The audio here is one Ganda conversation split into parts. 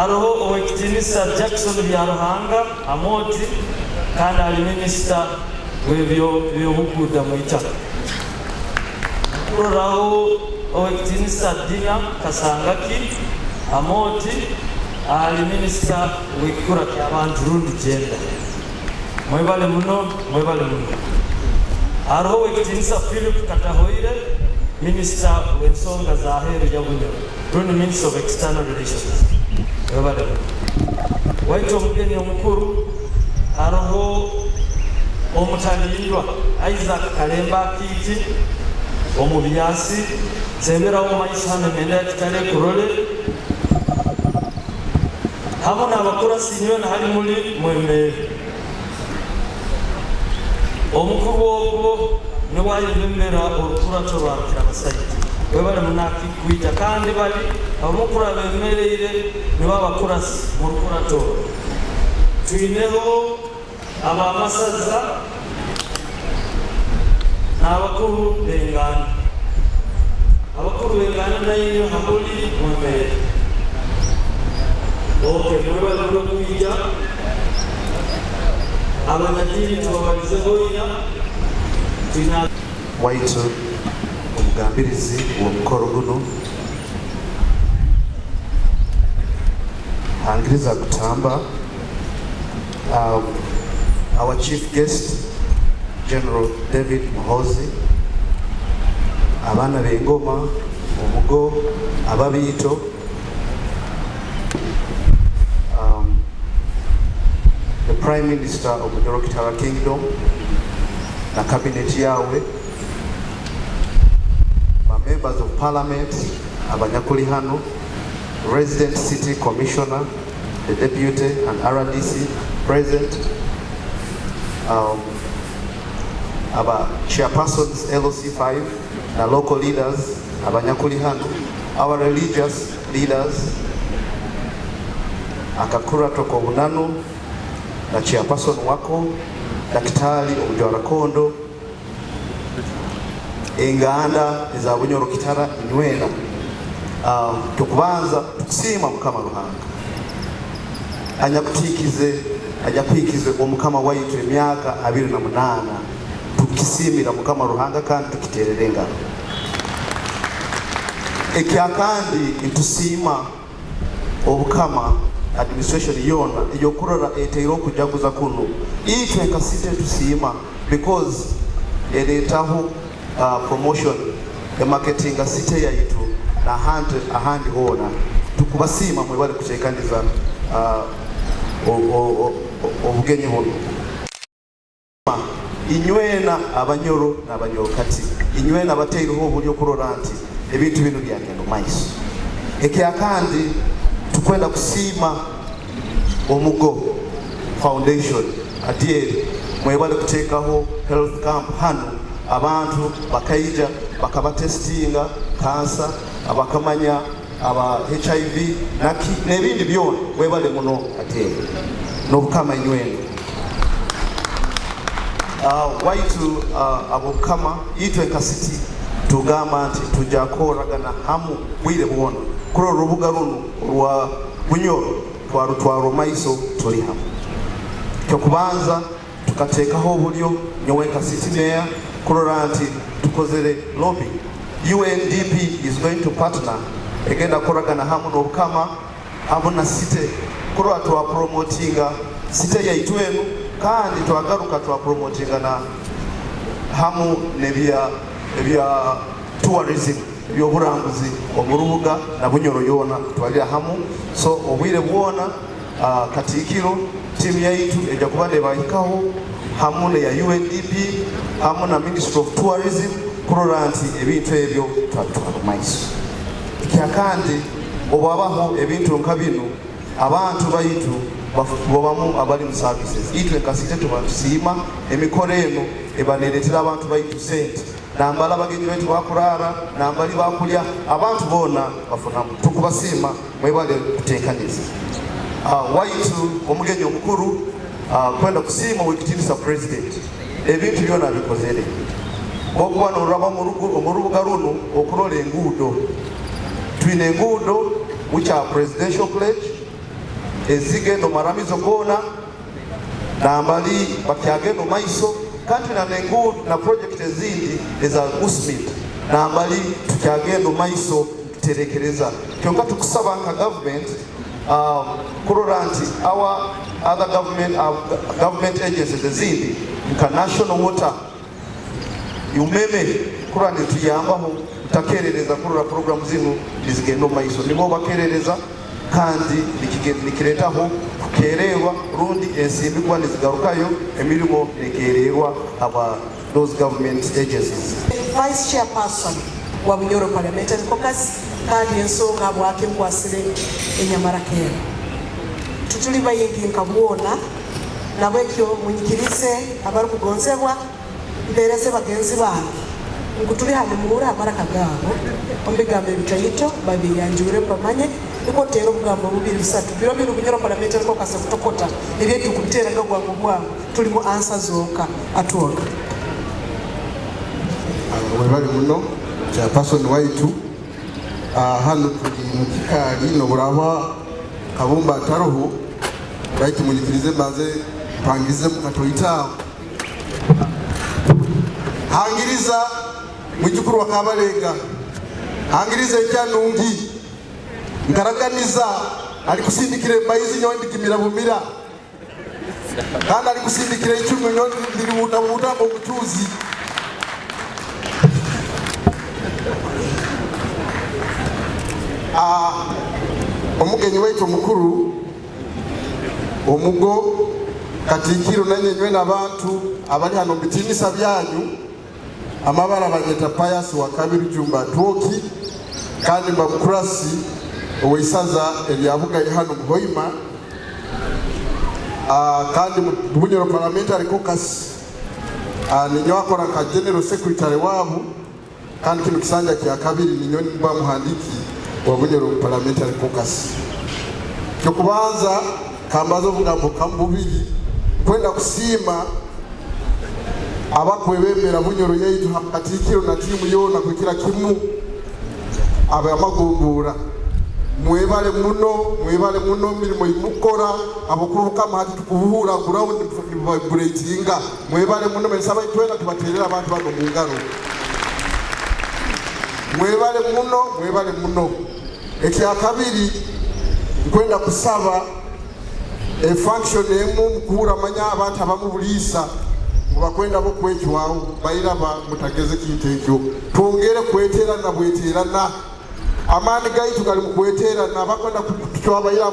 Aroho Owekitinisa Jackson Byaruhanga Amoti kandi ali minister w'ebyobuguda mu Itaka. Aroho Owekitinisa Dina Kasangaki Amoti ali minister w'ekikura ky'abantu rundi genda. Mwebale muno. Aroho Owekitinisa Philip Katahoire minister w'ensonga za heru ya Bunyoro, rundi minister of external relations. Waito mgeni omukuru aroho omutalindwa Isaac Kalemba Kiti omubyasi sembera Kumanyisa menda kitale kurole hamuna abakura sinyo na hali muli mwembe omukuru ogwo ne wayembera orukura torwakira basayiti webale munaki kuita kandi bali abamukura bemereire ne babakurasi mu rukurato tuineho abamasaza n'abakuru b'enganda nayo habuli mwemere mwebale muno kuija abanyadini tubabalize hoina tuina Waitu omugambirizi w'omukoro guno angiriza kutamba. Our chief guest General David Muhozi, abana b'engoma omugo ababiito, the Prime Minister of Bunyoro Kitara Kingdom na cabinet yawe, members of parliament abanyakuli hano, resident city commissioner, the deputy and RDC present, aba chairpersons LOC5 na local leaders abanyakuli hano, our religious leaders akakura toko bunano na chairperson wako Daktari Omujwara Kondo, enganda eza Bunyoro Kitara inywena. Tukubanza tukusima mukama Ruhanga anyakwikize omukama waitu emyaka 28 tukisimira mukama Ruhanga kandi tukitererenga ekyakandi ntusima obukama administration yona eyokurora eteiro kujaguza kuno itwe kasite tusima because eletaho promotion ya marketing asite yaitu na ahandi hona tukubasima mwebale kuchekandiza obugenyi hono inywena abanyoro n'abanyoro kati inywena abateiruho buryo kurora nti ebintu bino byagenda maiso ekyakandi tukwenda kusima omugo foundation atieri mwebale kuteekaho health camp hano abantu bakaija bakabatestinga cancer abakamanya aba HIV n'ebindi byona webale muno atieri n'obukama inywena waitu abukama itwe kasiti tugamba nti tujakoragana hamu bwire bwona kuro rubuga runo rwa Bunyoro twarutwaro maiso tuli hamu kyo kubanza tukateekaho buryo nyowe kasiti meya kurora nti tukozere lobby. UNDP is going to partner egenda koragana hamu n'obukama abona site kurora twa promotinga site yaitwenu kandi twagaruka twa promotinga na hamu nebya tourism byoburanguzi omurubuga na Bunyoro yona twalira hamu. So obwire bwona katikiro timu yaitu eja kubande bahikaho hamu ne ya UNDP hamu na Ministry of Tourism kurora nti ebintu ebyo twatwara maiso kyakandi obabaho ebintu nkabino abantu baitu bobamu abali mu services itwe kasite tubatusima emikoro eno ebaneretera abantu baitu sente nambala bagenyi baitu bakurara nambali bakulya abantu bona bafuna tukubasima mwebale kutekaniza waitu omugenyi omukuru kwenda kusima wekitinisa president ebintu byona bikozere okubana olaba omurubuga runo okurola enguudo twine enguudo which are presidential pledge ezigendo maramizo gona nambali bakyagendo maiso kanti na nengu na project ezindi eza usmit nambali tukyagendo maiso tuterekereza kyonka tukusaba nka government kuroranti our other government agencies ezindi nka national water umeme kurani tuyambaho takerereza kurura program zinu nizigendo maiso nibo bakerereza kandi nikiretaho kukerewa rundi ensimbi kwa nizigarukayo emirimo nekerewa aba those government agencies. Vice Chairperson wa Bunyoro Parliamentary Caucus kandi ensonga bwake nkwasire enyamarake tutuli bayingi nkabuona nabwekyo munyikirize abari kugonzebwa mbereze bagenzi bange nkutuli hano muhura amaraka gabo ombigambe bitayito babiyanjure pamanye niko tero bugambo bubiri bisatu biro bino Bunyoro Parliamentary Caucus kutokota ebyetu kutera gagwangu bwangu tulimo answer zoka atuoka webali muno chairperson waitu hano tuli mukikali noburaba kabumba taroho baitu munyikirize maze pangize mukatoita hangiriza mujukuru wakabalenga hangiriza ekyanungi ngaraganiza ali kusindikira embayizi nyondi kimira bumira kandi ali kusindikira icyuma nyondi ndiri butambuta mu bucuzi omugenyi waitu mukuru omugo katikiro nanyenywe n'abantu abali hano bitinisa byanyu amabara banyeta Pius wa kabiri jumba twoki kandi bamukurasi owisaza elyabuga hano muhoima kandi Bunyoro Parliamentary Caucus ninyo akora ka general secretary wabo kandi kino kisanja kya kabiri ninyo mba muhandiki wa Bunyoro Parliamentary Caucus cyo kubanza kambazo bugambo kambubiri kwenda kusima abakwebemera Bunyoro yaitu hakatikiro na timu yona kukira kimu aba amagungura mwebale muno mirimo imukora abukuru kama hati tukuhura ground vibratinga mwebale muno mesaba itwena tubaterera abantu bano mungaro mwebale muno ekya kabiri kwenda kusaba e function emu mukura manya abantu abamubulisa mubakwenda bo kwechwawo bayiraba mutageze kintekyo tongere kweterana bweterana amani gaitu gali mukweterana bakwenda kutuchwa bayira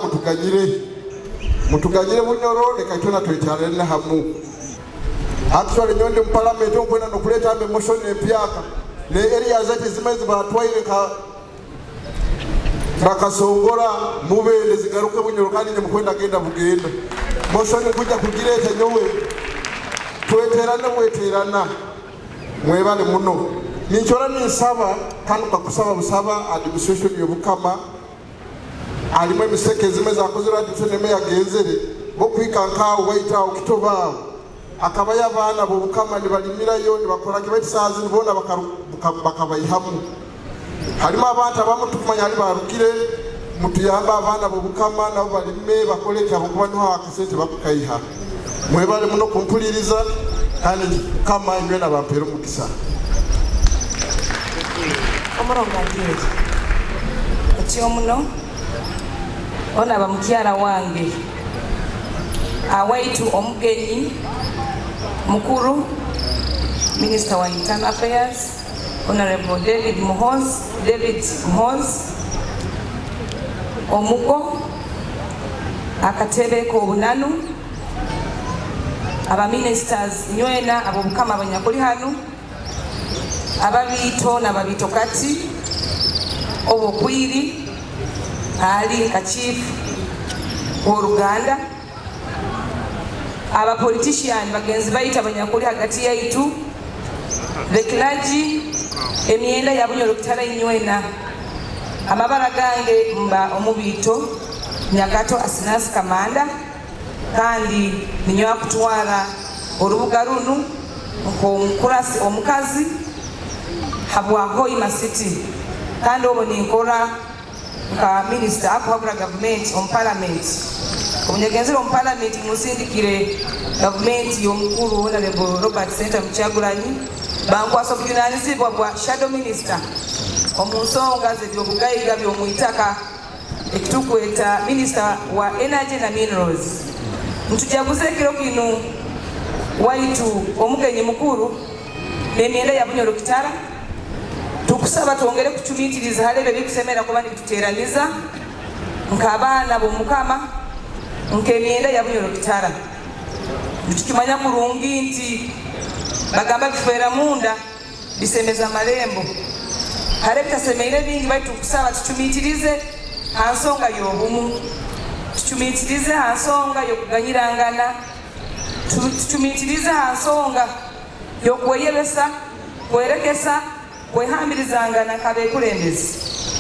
mutuganyire Bunyoro lekatona twetarene hamu actually nyonde mu parliament okwenda nokuleta ambe motion empyaka ne area zake zimezi batwaire ka bakasongora mubende zigaruke Bunyoro kandi nje mukwenda genda bugenda motion kujya kugireta nyowe tweterana mwebale muno ninchora ninsaba kandi bakusaba busaba administration yobukama alimo emiseke zimeza akozera administration eme yagenzere bo kwikankawo waita ukitoba akaba yabana bo bukama nibalimira yo nibakora kibetisazi nibona bakabayihamu harimo abantu abamutumanya ali barukire mutuyamba abana bo bukama nabo balime bakoleka abakuba no akasete bakukayiha mwebale muno kumpuliriza kandi kama imwe nabampero mukisa omuronga ndiye ekyo muno ona bamukyala wange awaitu omugenyi mukuru Minister wa Internal Affairs Honorable David Muhoz omugo akatebe ko bunanu aba ministers nywena abo bukama abanyakuli hano ababito n'ababito kati obokwiri ali ka chief w'Uruganda aba politician bagenzi bayita abanyakuli hagati yaitu the clergy emyenda ya Bunyoro Kitara nywena amabara gange mba omubito Nyagato Asinas Kamanda kandi ninyo akutwara orubuga runu ko mukurasi omukazi habwaho imasiti kandi obo ninkora ka minister akuhabura government on parliament omunyagenzera mu parliament musindikire gavumenti y'omukulu Honorable Robert Center Mukyagulanyi bankwasa obuvunaanyizibwa bwa shadow minister omu nsonga z'ebyobugayiga by'omwitaka ekitukweta minister wa energy na minerals. Ntujaguze ekiro kino waitu omugenyi mukuru n'emyenda ya Bunyoro Kitara tukusaba twongere kucumitiriza halebe bikusemera kuba nibituteraniza nk'abaana b'omukama nk'emyenda ya Bunyoro Kitara tukimanya kurungi nti bagamba bifeera munda bisemeza amarembo hale bitasemeire bingi baitu tukusaba tucumitirize hansonga y'obumu tucumitirize hansonga y'okuganyirangana tucumitirize hansonga y'okweyebesa kwerekesa kwehambirizangana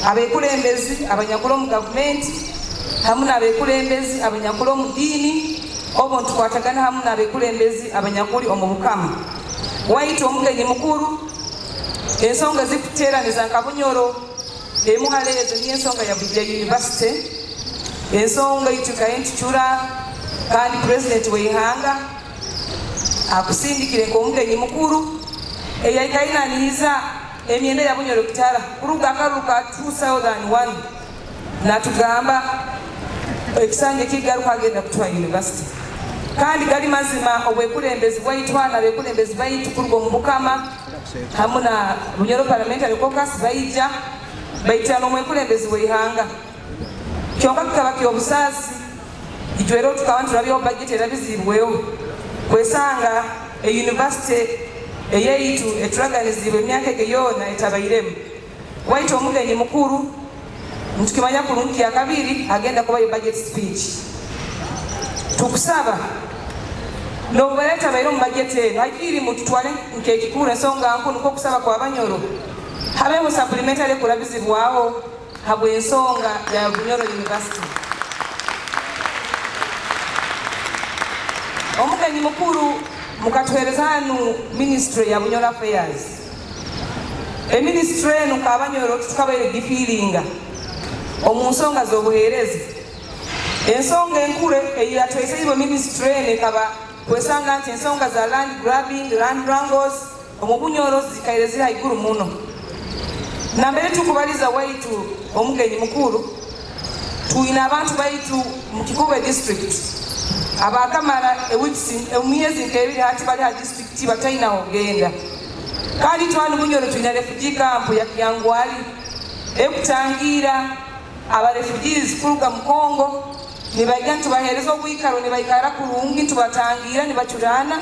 abekulembezi abanyakula omu gavumenti hamu n'abekulembezi abanyakula omu diini obo ntukwatagana hamu n'abekulembezi abanyakuli omu bukama waitu omugenyi mukuru ensonga zikuteraniza nka Bunyoro emuhaleezo niyo ensonga ya University ensonga itukaye ntucura kandi president weihanga akusindikire nk'omugenyi mukuru eyayikainaniiza emyenda ya Bunyoro Kitara kuruga akaru ka 2001 natugamba ekisanja kigaruka agenda kutwa University kandi gali mazima obwekulembezi bwaitwana abekulembezi baitu kuruga omu bukama hamu na Bunyoro Parliamentary Caucus baija baitana omwekulembezi weihanga kyonka kikaba ky'obusaasi itwero tukaba ntulabyeho budget erabizibweho kwesanga University eyeitu etulaganizibwa emyaka ege yoona etabairemu waitu omugenyi mukuru ntukimanya kulungi yakabiri agenda kuba budget speech tukusaba n'obubaleta baire mu budget eno hakiri mututwale nk'ekikulu ensonga nkulu nk'okusaba kwa Banyoro habeho supplementary kulabizibwaho habwe ensonga ya Bunyoro University. Omugenyi mukuru mukatuhereza hanu ministry ya Bunyoro Affairs. Ministry eno ka Banyoro tukabaire gifiringa omu nsonga z'obuherezi. Ensonga enkulu eyatwesebwa ministry eno kaba kwesanga nti ensonga za land grabbing, land wrangles omu Bunyoro zikaire ziri haiguru muno. Nambere tukubaliza waitu omugenyi mukuru tuina abantu baitu mu Kikube district abakamala emyezi nk'ebiri hati bali ha district bataina ogenda kandi twanu Bunyoro tuina refugee camp ya Kyangwali ekutangira aba refugees kuruga mu Congo nibajja tubahereza obwikalo nibaikara kurungi tubatangira nibachurana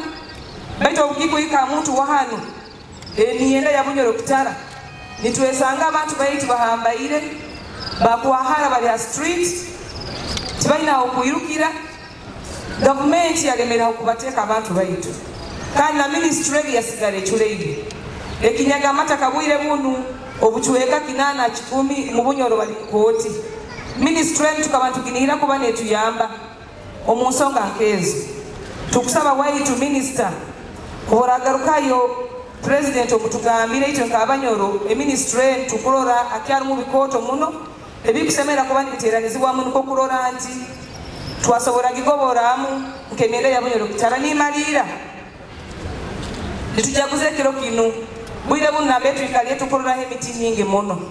baitu obukikuyika muntu wa hano emyenda ya Bunyoro Kitara nitwesanga abantu baitu bahambaire bakuahara bali ha street tibaina okuyirukira gavumenti yalemera okubateeka abantu baitu kandi na ministry yasigala ekyuleide ekinyaga amata kabwire bunu obuchweka 810 mu Bunyoro bali kooti ministry tukaba tukinira kuba netuyamba omu nsonga nkezo tukusaba waitu minister kuboragarukayo president okutugambira itwe nka Banyoro ministry tukulora akyali mu bikoto muno ebikusemera kuba nibiteranizibwa muno ko kulora nti twasobora gigoboramu nk'emyenda ya Bunyoro Kitara nimalira nitujaguze kiro kino bwire bunna betu ikali tukulora emiti nyingi muno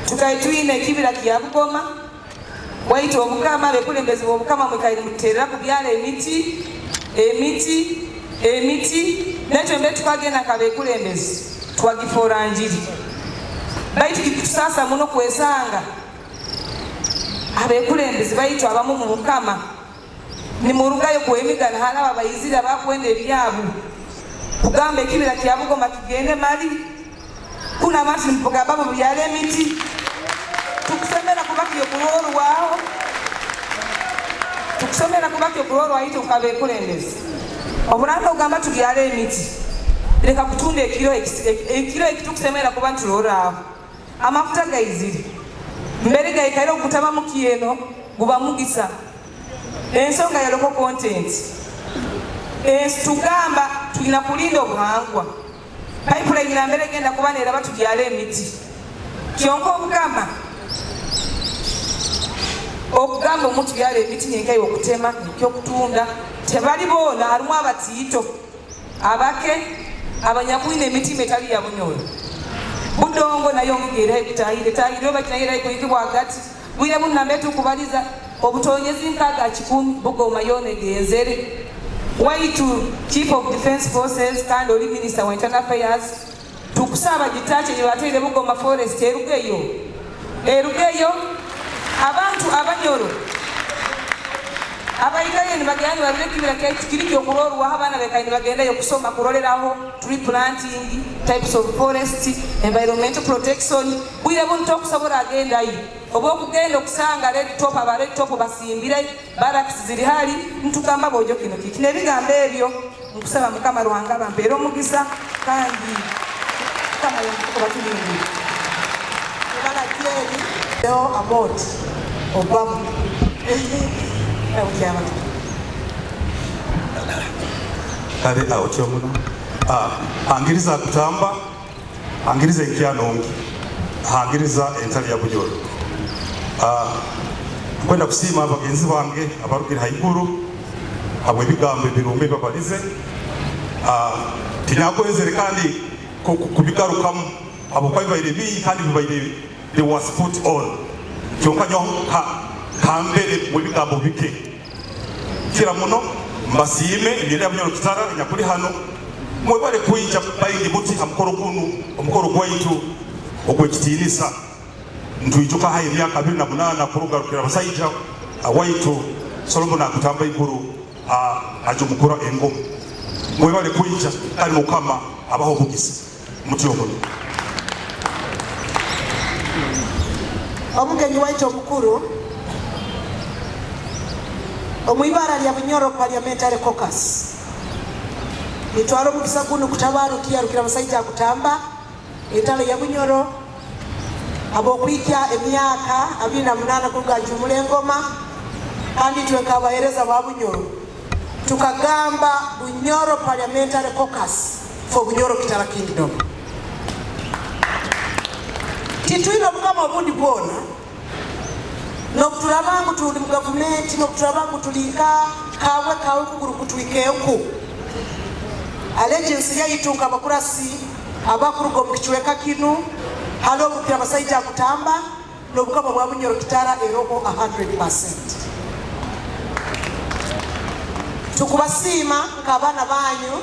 tukaitwine ekibira kya Bugoma waitu obukama bekulembezi obukama mwikaire muterera kubyala emiti netwe mbe tukagenda kabekulembezi twagifora njiri baitu kitusasa muno kwesanga abekulembezi baitu abamu mu bukama ni murugayo kwemigana halaba bayizira bakwenda ebyabu kugamba ekibira kya Bugoma kigende mali kuna abantu mpoga babo byale emiti tukusemera kubakyo kulorwaho tukusomera kubakyo kulorwa ito kabekulembezi obulanda ogamba tubyale emiti leka kutunda ekiro ekitukusemera kuba ntuloraaho amafuta gaiziri mbere gaikaire okutaba mu kieno guba mugisa ensonga ya local content tugamba tulina kulinda obuhangwa pipeline na mbere genda kuba neraba tubyale emiti kyonka obugamba okugamba omuntu byala emiti nenkai okutema ekyokutunda tebali boona halimu abatiito abake abanyakwina emitima etali ya Bunyoro Budongo nayo ngera ekutayire oba kinayira ekuyitibwa hagati bwire munnambe tukubaliza obutonyezi nkaga 10 Bugoma yone genzere waitu Chief of Defence Forces kandi oli Minister wa Internal Affairs tukusaba gitache yibateire Bugoma Forest erugeyo abantu abanyoro abayigayo ni bagani babekibira kiriki okulorwa abana bekaini bagenda yo kusoma kuroleraho tree planting types of forest environmental protection bwire bunto kusabura agenda yi obokugenda okusanga red top basimbira barracks ziri hali ntukamba bojo kino kikine bigambo ebyo nkusaba mukama Ruhanga bampero mugisa kandi kama yanko batulindi bana kieni leo about Obama kale aotyomuno angiriza kutamba angiriza ekyanongi angiriza entali ya Bunyoro kwenda kusima abagenzi bange abarukira haiguru abwe bigambo birumbe babalize tinyakwezere kandi kubigarukamu abo kwabaire bi kandi bibaire they was put on kyonkanyo kambere mu bigambo bike kira muno mbasime ngenda Bunyoro Kitara nyakuri hano mwebale kuija bayindi buti omukoro gwaitu ogwekitinisa ntuijuka hayi myaka 28 kurugarukira abasajja awaitu Solomon akutamba iguru ajumukura engoma mwebale kuija kandi mukama abaho bugisi muti omuno omugenyi waitu omukuru omwibara lya Bunyoro Parliamentary Caucus nitwalo mukisa guno kutabarukia rukira abasajja akutamba entalo ya Bunyoro abokwikya emyaka 28 kugajumula engoma kandi twekabahereza ba Bunyoro tukagamba Bunyoro Parliamentary Caucus for Bunyoro Kitara Kingdom tituino mukama obundi bwona nokutulabangu tuli mu government nokutulabangu tulika kawe kuguru kutwikeku allegiance yayitunga abakurasi abakurugo mukichweka kinu halo mukira abasajja akutamba nobukama bwa Bunyoro Kitara erobo 100%. Tukubasima nkabana banyu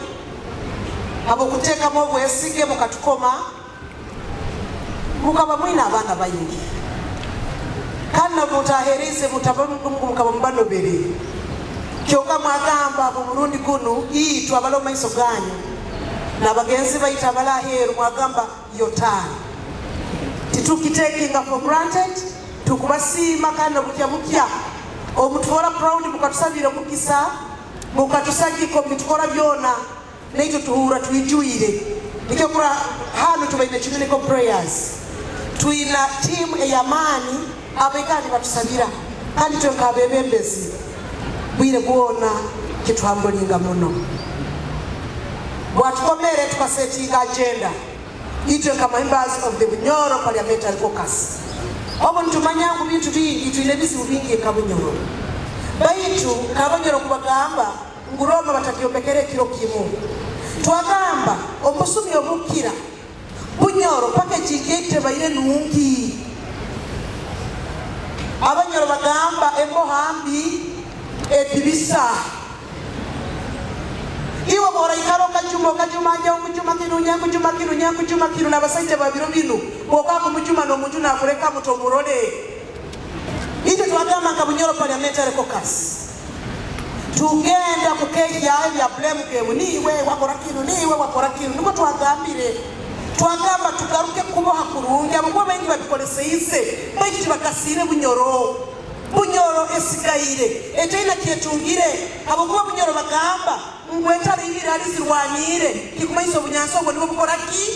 abokuteka mu bwesige mukatukoma mukaba mwina abana bayingi kana mutahereze mukaba mbano bere kyoka mwagamba mu Burundi kuno yitu abalo maiso ganyu na bagenzi bayita balaheru mwagamba yotani titukitekinga for granted tukubasima kana bukya omutwora proud mukatusabira mukisa mukatusagiko mitwora byona neito tuhura tuijuire nikyo kura hano tubaine community prayers tuina team eyamani abekani batusabira kandi twekabebembezi bwire bwona kitwambolinga muno bwatukomere tukasetinga agenda itwe kama members of the Bunyoro Parliamentary Caucus obo ntumanyangu bintu bingi tuine bizibu bingi kabunyoro baitu kabanyoro kubagamba nguroma batakyopekere kiro kimu twagamba omusumi obukira Bunyoro package gate baire nungi abanyoro bagamba embo hambi edibisa iwo bora ikaro kajuma njuma kinu na basaite babiro binu bokako mujuma no mujuna kureka muto murode ite twagamba ka Bunyoro Parliamentary Caucus tugenda kukeja ya blame game niwe wakora kinu niko twagambire twagamba tugaruke kubo hakurungi abo bengi babikolese ise bengi bakasire Bunyoro esigaire etena kietungire abo Bunyoro bagamba ngwetali ibira alizirwanire kikumaiso bunyanso ngo nibo bukoraki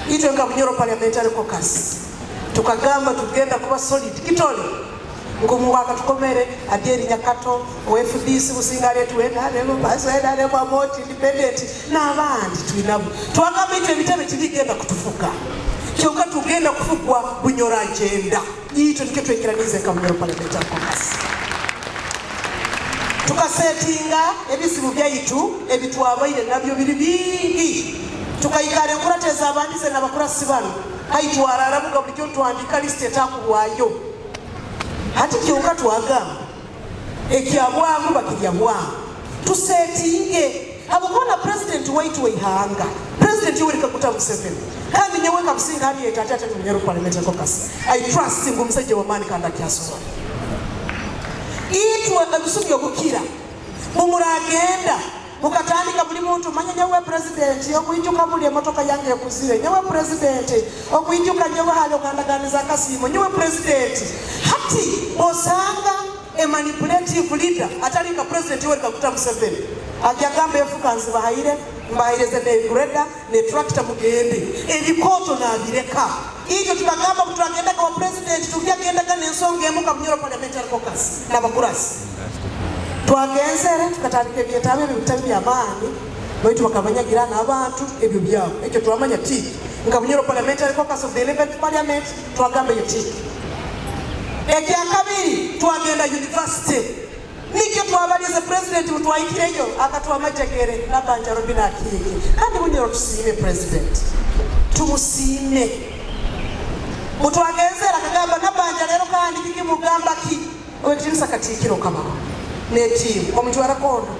ite nga Bunyoro Parliamentary Caucus tukagamba tugenda kuba solid kitole ngumwaka tukomere adieri nyakato OFDC busingare tuenda lero basera lero amoti independent na abandi twinabu twagamba ite bitebe kibigenda kutufuka kyonka tugenda kufugwa Bunyoro agenda yito nikyo twekiranize nka Bunyoro Parliamentary Caucus tukasetinga ebizibu byaitu ebitwabaire nabyo biri bingi tukayikale kurateza abandize n'abakurasi bano haitwara arabuga bulijjo twandika list etakulwayo hati kyonka twagamba ekyabwangu bakirya bwangu tusetinge abukona president waitu waihanga president Yoweri Kaguta Museveni kandi nyewe kabusinga hali etatata mu Bunyoro Parliamentary Caucus I trust ngumseje wa mani kanda kyaso itwe abusubyo gukira mumuragenda mukatandika buli muntu manya nyewe president okuyijuka buli emotoka yange yakuzire nyewe president okuyijuka nyewe hali okandaganiza akasimo nyewe president hati osanga a manipulative leader atalinga president Yoweri Kaguta Museveni ajagamba efukanzi bahayireze ne greda ne tractor mugende ebikoto na bireka icyo tubagamba mutagenda kwa president tubyagenda n'ensonga emu ka Bunyoro Parliamentary Caucus n'abakurasi twagenzere tukatandika ebyetabe ebitabi by'amaani baitu bakabanyagira n'abantu ebyo byabo ekyo twamanya ti nga Bunyoro Parliamentary Caucus of the 11th Parliament twagamba yeti ekyakabiri twagenda university nikyo twabalize president mutwayikireyo akatwa majegere nabanja Robina Akiki kandi Bunyoro tusiime president tumusime mutwagenzera kagamba nabanja lero kandi kiki mugamba ki owetinisa katikiro kama ne team omuntu arakondo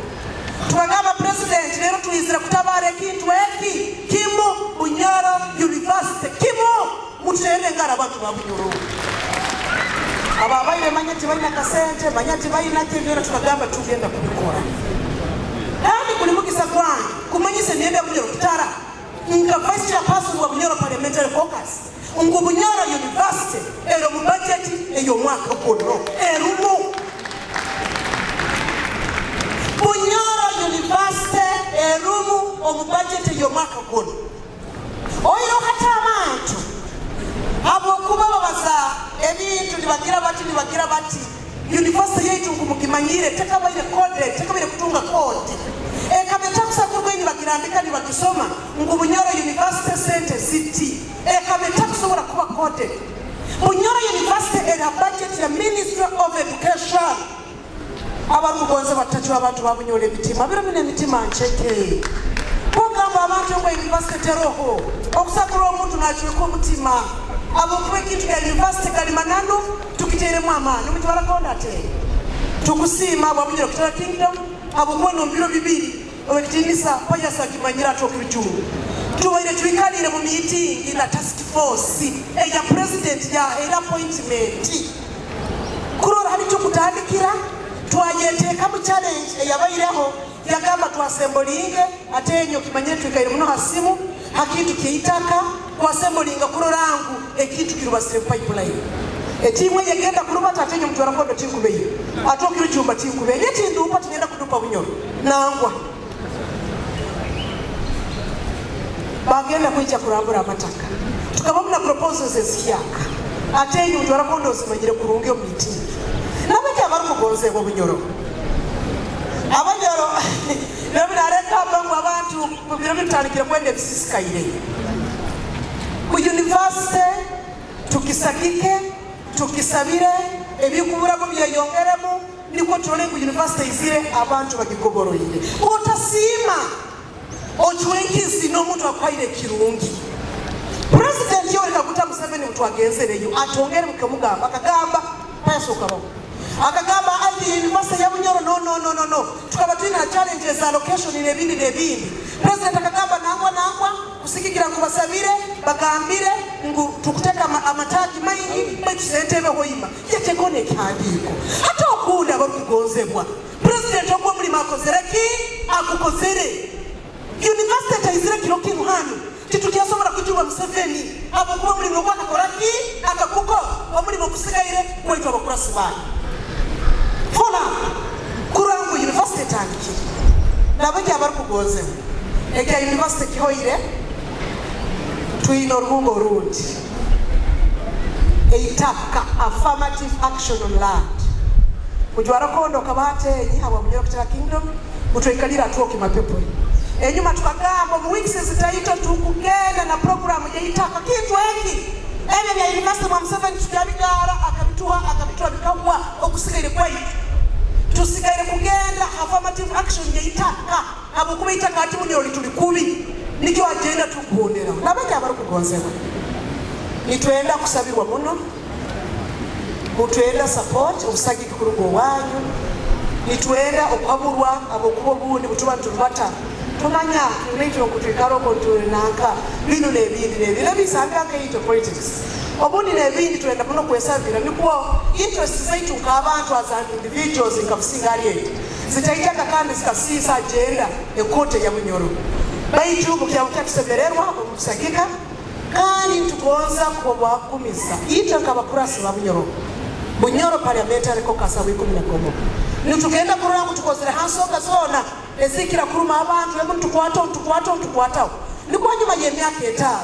tukagamba president lero tuyizira kutabara ekintu eki kimo Bunyoro University kimo mutere ngara abantu ba Bunyoro ababaire manyati balina kasente manyati balina kyebera tukagamba tugenda kubikora kandi kuli mukisa gwange kumanyisa niende Bunyoro Kitara nga vice chairperson wa Bunyoro Parliamentary Caucus ngo Bunyoro University ero mu budget eyo mwaka kono erumu Bunyoro University erumu omu budget eyo mwaka kono oyiro katamantu abo kuba babaza ebintu libagira bati university yaitu ngumukimanyire tekabaire code tekabaire kutunga code ekabeta kusakurwa ni bagirambika ni bakisoma ngo Bunyoro University Center City ekabeta kusobora kuba code Bunyoro University era budget ya Ministry of Education abarugonze batatu abantu babunyole bitima biro bine mitima ncheke kugamba abantu ngo university teroho okusakura omuntu nachiweko mutima abo kwekitu ya university kalimanano tukiteremu amani omuntu barakonda te tukusima abo Bunyoro Kitara Kingdom abo kono mbiro bibiri owekitinisa Kwegesa kimanyira tokujuru tuwaire tuikalire mu meeting ina task force ya president ya appointment kurora hali tukutandikira twayeteka mu challenge yabayireho yagamba twasembolinge atenyo kimanyire tuikaire muno hasimu hakitu kiitaka kwasembolinga kurorangu ekitu kirubasire pipeline etimwe yagenda kurubata atenyo mtu arakondo tinkubeyi atokiro cyumba tinkubeyi yeti ndupa tugenda kudupa Bunyoro nangwa bagenda kwijja kurambura amataka tukabamuna proposals eziyaka atenyo mtu arakondo osimanyire kurunge omuti nabajja barukugonze bwo Bunyoro Abanyoro nabinareka bangu abantu biro bitandikira kwende bisisikaire ku university tukisakike tukisabire ebikubura mu byayongeremu niko tole ku university izire abantu bagigoboroyire utasima ochwenkisi no muntu akwaire kirungi president Yoweri Kaguta Museveni mutwagenzereyo atongere mukemugamba akagamba peso kabo akagamba ati university ya Bunyoro no tukaba tuna challenges za location ile bindi president akagamba nangwa kusikikira kubasabire bagambire ngu tukuteka amataki maingi betusentebe hoima yetekone kandiko hata okunda barugonzebwa president ogwo muri makozereki akukozere university taizire kirokimu hano titukiasobora kujuba Museveni abo kuba muri ngwa kakoraki akakuko omuri bokusigaire kwetu abakurasi bana fola kurangu university tanki nabajya barukugonze eka university kihoire tuino rungo road eitaka affirmative action on land kujwara kondo kabate nyi aba Bunyoro Kitara Kingdom mutwekalira atoki mapepo enyuma tukagamba mu weeks zitaito tukugenda na program yaitaka kitu hiki ene ya university mu 7 tukabigara akabituha bikagwa okusigaire kwaitu tusigaire kugenda affirmative action yaitaka abo kubitaka ati Bunyoro tulikubi nikyo agenda tukundera nabaka abari kugonzera nitwenda kusabirwa muno mutwenda support obusagi kurugo wanyu nitwenda okwaburwa abokubo bundi butuba tulubata tumanya nejo kutikaro kontulinaka bino nebindi bisanga kaito politics obundi nebindi twenda muno kwesabira nikuwa interest zaitu nk'abantu as individuals nkabusingali zitaitaka kandi zikasisa agenda ekote ya Bunyoro baitu bukyabukya tusemererwa omusagika kandi tugonza kubakumisa ita kabakurasi ba Bunyoro parliamentary caucus abu 11 nitugenda kurangu tukozera hansoga zona ezikira kuruma abantu emu tukwata nikwa nyuma y'emyaka 5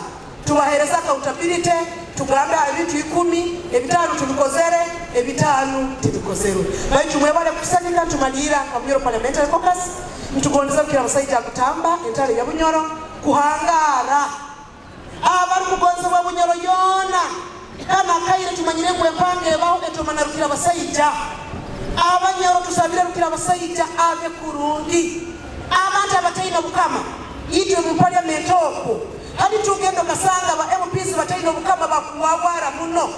tubahereza accountability tuganda ebintu 10 ebitano tubikozere ebitano tibikozero baitu mwebale kusanyika tumalira Bunyoro parliamentary caucus nitugondeza kira basaija kutamba entale ya Bunyoro kuhangara abari kugonza bwa Bunyoro yona kama kaire tumanyire mu Empango baho etomanarukira basaija Abanyoro tusabira rukira basaija ave kurungi abantu abataina bukama yitwe mu parliament oko hadi tugendo kasanga ba MPs bataina bukama bakuwawara muno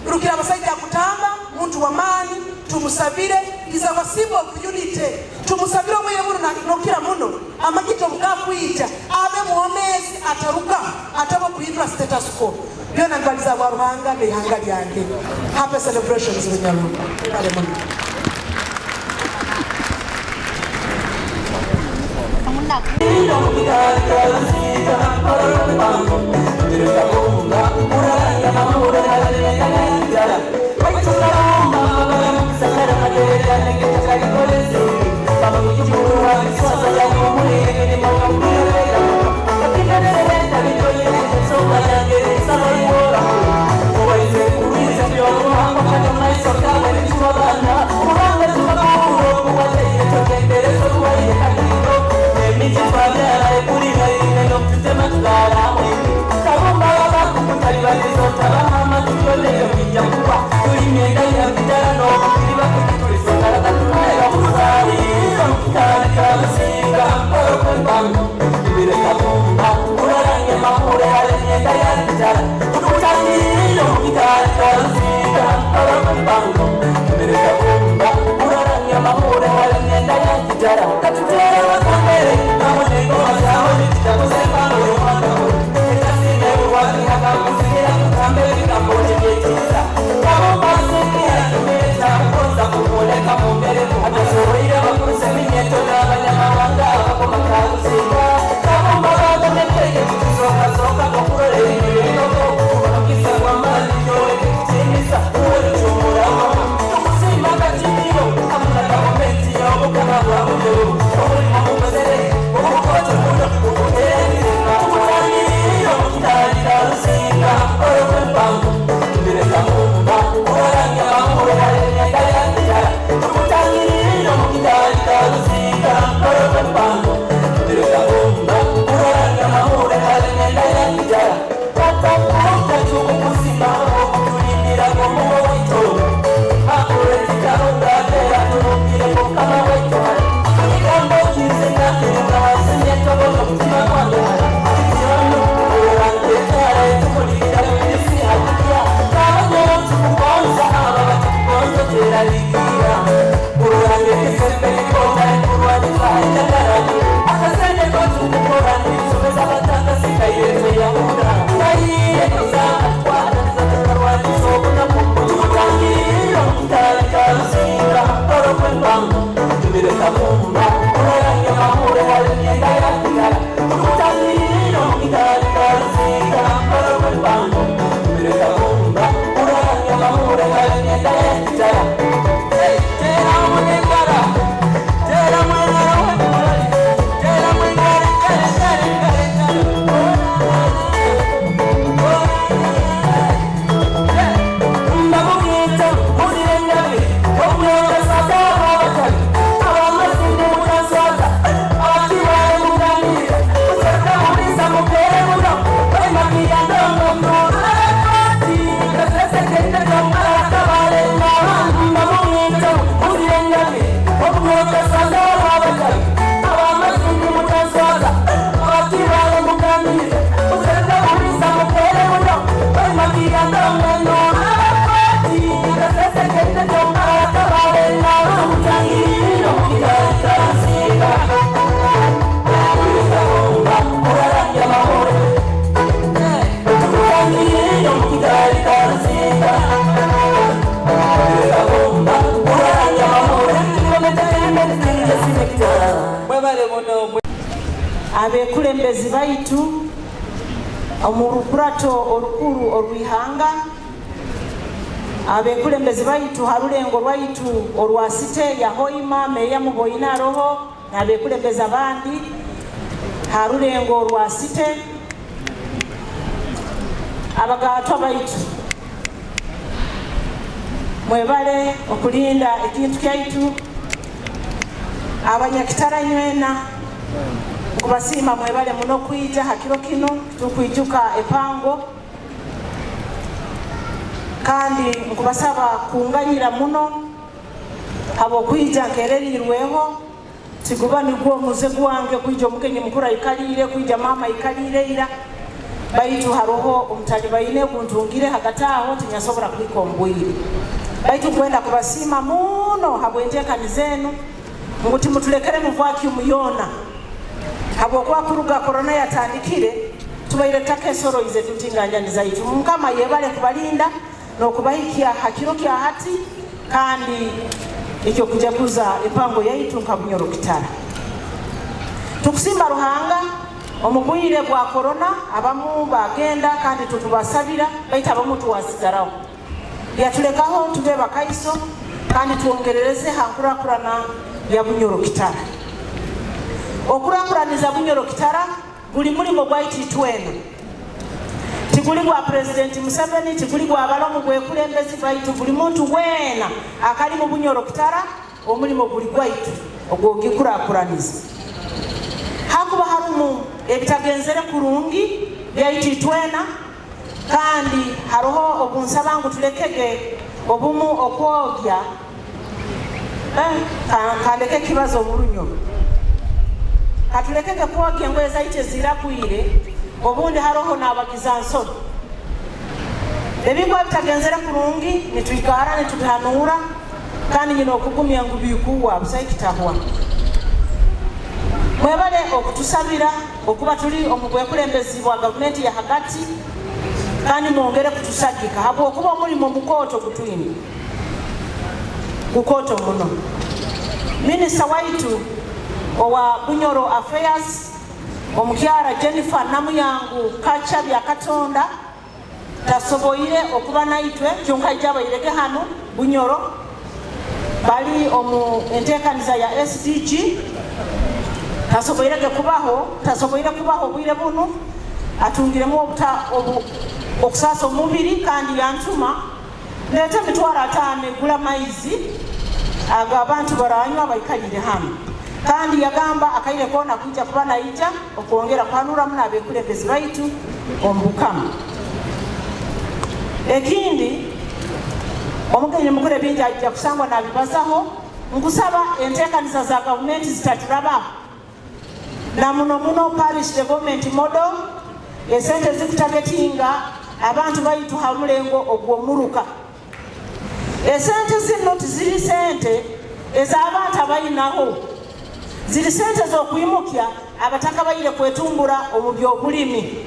rukira basaija kutamba muntu wa mani tumusabire iza wasibo of unity tumusabire mwe yaburu na nokira muno amagito bukakwita ave muomezi ataruka atabo kuhindura status quo byona mbaliza wa ruhanga behanga lyange happy celebrations Bunyoro abekulembezi baitu omurukurato orukuru orwihanga abekulembezi baitu harulengo rwaitu orwasite ya Hoima meya muboina roho abekulembezi abandi harulengo orwasite abagato baitu mwebale okulinda ekintu kyaitu abanyakitara nywena kubasima mwebale muno kwija hakiro kino tukwijuka Empango kandi nkubasaba kunganyira muno abo kwija nkererirweho tiguba nigwo muze gwange kwija omukenyi mukuru ikalire kwija mama ikalire ira baitu haroho omutali baine kuntungire hagataho tinyasobora kwikombwiri baitu kwenda kubasima muno habwentekani zenu nguti mutulekere mu vacuum yona habo kwa kuruga corona yatandikire tubaire takesoro ize tutinganja zaitu mukama yebale kubalinda no kubahikia hakiro kya hati kandi ikyo kujakuza Empango yaitu nka Bunyoro Kitara tukusimba ruhanga omugwire gwa corona abamu bagenda kandi tutubasabira baita abamu tuwasigaraho yatulekaho tube bakaiso kandi tuongerereze hankurakurana ya Bunyoro Kitara okurakuraniza Bunyoro Kitara buli mulimo gwaiti twena tiguli gwa President Museveni tiguli gwa abalomu gwekulembezi baitu buli muntu wena akali mu Bunyoro Kitara omulimo guli gwaitu ogwogikurakuraniza hakuba harumu ebitagenzere kurungi byaiti twena kandi haroho obunsabangu tulekege obumu okwogya kandeke kibazo omulunyo katulekege kwogya engwe zaite zirakwire obundi haroho n'abagiza nsolo ebigwa bitagenzere kurungi nitwikara nitubihanura kandi nyina okugumya ngubikuwa busaikitahwa mwebale okutusabira okuba tuli omugwekulembezi bwa gavumenti ya hagati kandi mwongere kutusagika habo okuba omulimo mukoto kutwini kukoto muno Minister waitu owa Bunyoro Affairs omukyara Jennifer Namuyangu kacha bya Katonda tasoboire okuba naitwe kyonka jabayirege hano Bunyoro bali omu entekaniza ya SDG tasoboire kubaho bwire buno atungiremu okusasa omubiri kandi yantuma leta mitwara 5 gula maizi aga abantu baranywa bayikalire hano kandi yagamba akaire kona kuja kubana ija okuongera kwanura muna abekulembezi baitu ombukama ekindi omugenyi mukure binja ajja kusangwa na bibazaho nkusaba entekaniza za gavumenti zitaturaba na muno parish development model esente zikutagetinga abantu baitu hamulengo ogwomuruka esente zino tiziri sente ez'abantu abayinaho ziri sente z'okuyimukya abataka bayire kwetumbura omubyo obulimi